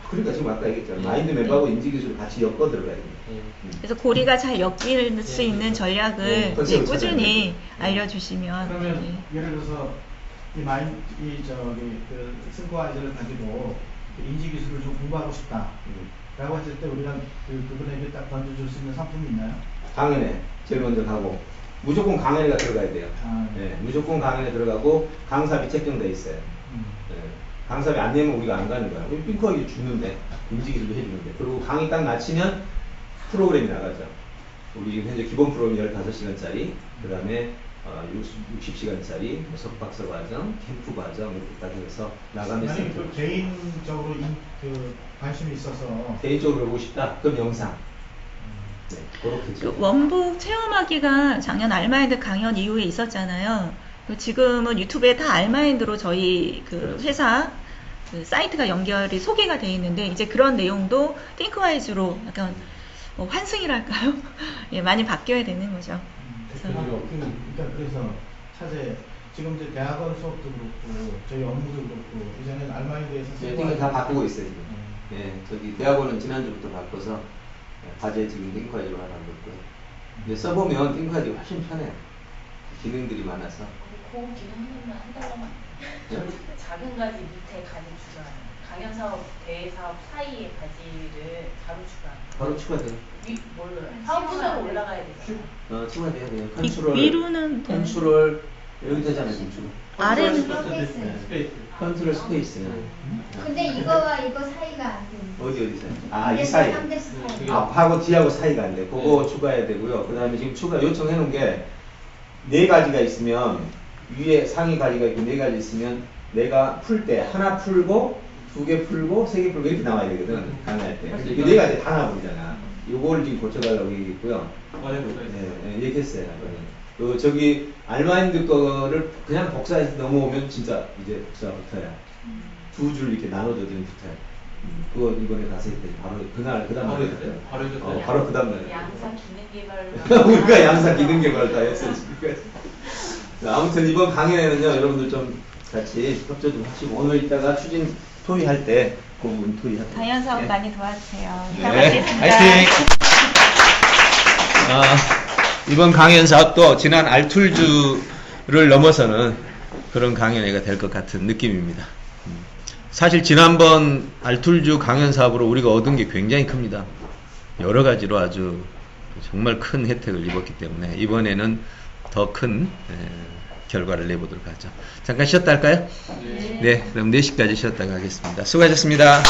그러니까 지금 아까 얘기했잖아요. 마인드맵하고 인지기술 같이 엮어 들어가야 돼요. 그래서 고리가 잘 엮일 수 있는 전략을 이제 꾸준히 알려주시면. 그러면 예를 들어서 그 승과아이들을 가지고 인지기술을 좀 공부하고 싶다 라고 했을 때 우리가 그분에게 딱 던져줄 수 있는 상품이 있나요? 강연에 제일 먼저 가고 무조건 강연회가 들어가야 돼요. 네, 무조건 강연에 들어가고 강사비 책정돼 있어요. 네, 강사비 안 내면 우리가 안 가는 거야. 우리 핑크하게 주는데 인지기술도 해주는데. 그리고 강의 딱 마치면 프로그램이 나가죠. 우리 현재 기본 프로그램이 15시간짜리, 그 다음에 60시간짜리 석박사 과정, 캠프 과정 이렇게 딱 해서 나가면서 그 개인적으로 관심이 있어서 개인적으로 배우고 싶다? 그럼 영상. 네, 그렇겠죠. 원북 체험하기가 작년 알마인드 강연 이후에 있었잖아요. 지금은 유튜브에 다 알마인드로 저희 그 회사 그 사이트가 연결이 소개가 돼 있는데, 이제 그런 내용도 띵크와이즈로 약간 환승이랄까요? 예, 많이 바뀌어야 되는 거죠. 그러니까 그래서 차제 지금 이제 대학원 수업도 그렇고 저희 업무도 그렇고 이제는 알마인드에서 띵크 다 바꾸고 있어요 지금. 예, 저기 대학원은 지난주부터 바꿔서 과제 지금 띵크와이즈로 하나 넣었고요. 근데 써보면 띵크와이즈가 훨씬 편해요. 기능들이 많아서. 그 기능 한 달러만. 작은 가지 밑에 가지 추가. 강연 사업, 대회 사업 사이에 가지를 바로 추가. 바로 추가돼요. 사업 순으로 올라가야 되잖아요. 추가돼야 돼요. 컨트롤. 위로는 컨트롤 여기 되잖아요 지금. 아래는 스페이스. 컨트롤 스페이스. 근데 이거와 이거 사이가 안 돼. 어디서? 이 사이. 앞하고 뒤하고 사이가 안 돼. 그거 추가해야 되고요. 그 다음에 지금 추가 요청해 놓은 게 4가지가 있으면, 위에 상위 가지가 있고 4가지 있으면 내가 풀 때 하나 풀고 2개 풀고 3개 풀고 이렇게 나와야 되거든. 강의할 때. 근데 이 4가지 다 나와버리잖아. 요거를 지금 고쳐달라고 얘기했고요. 네, 얘기했어요. 저기 알마인드 거를 그냥 복사해서 넘어오면 진짜 이제 복사가 붙어요. 2줄 이렇게 나눠줘도 붙어요. 그거 이번에 가서 했더니 바로 그날 그 다음날에 붙어요. 바로 그 다음날에. 양사 기능 개발로. 우리가 양사 기능 개발 다 했어요 지금까지. 아무튼 이번 강연에는요 여러분들 좀 같이 협조 좀 하시고, 오늘 이따가 추진 토의할 때 그 부분 토의하도록. 강연 사업 네. 많이 도와주세요. 네, 부탁드리겠습니다. 화이팅! 이번 강연 사업도 지난 알툴주를 넘어서는 그런 강연회가 될 것 같은 느낌입니다. 사실 지난번 알툴주 강연 사업으로 우리가 얻은 게 굉장히 큽니다. 여러 가지로 아주 정말 큰 혜택을 입었기 때문에 이번에는 더 큰 결과를 내보도록 하죠. 잠깐 쉬었다 할까요? 네, 그럼 4시까지 쉬었다 가겠습니다. 수고하셨습니다.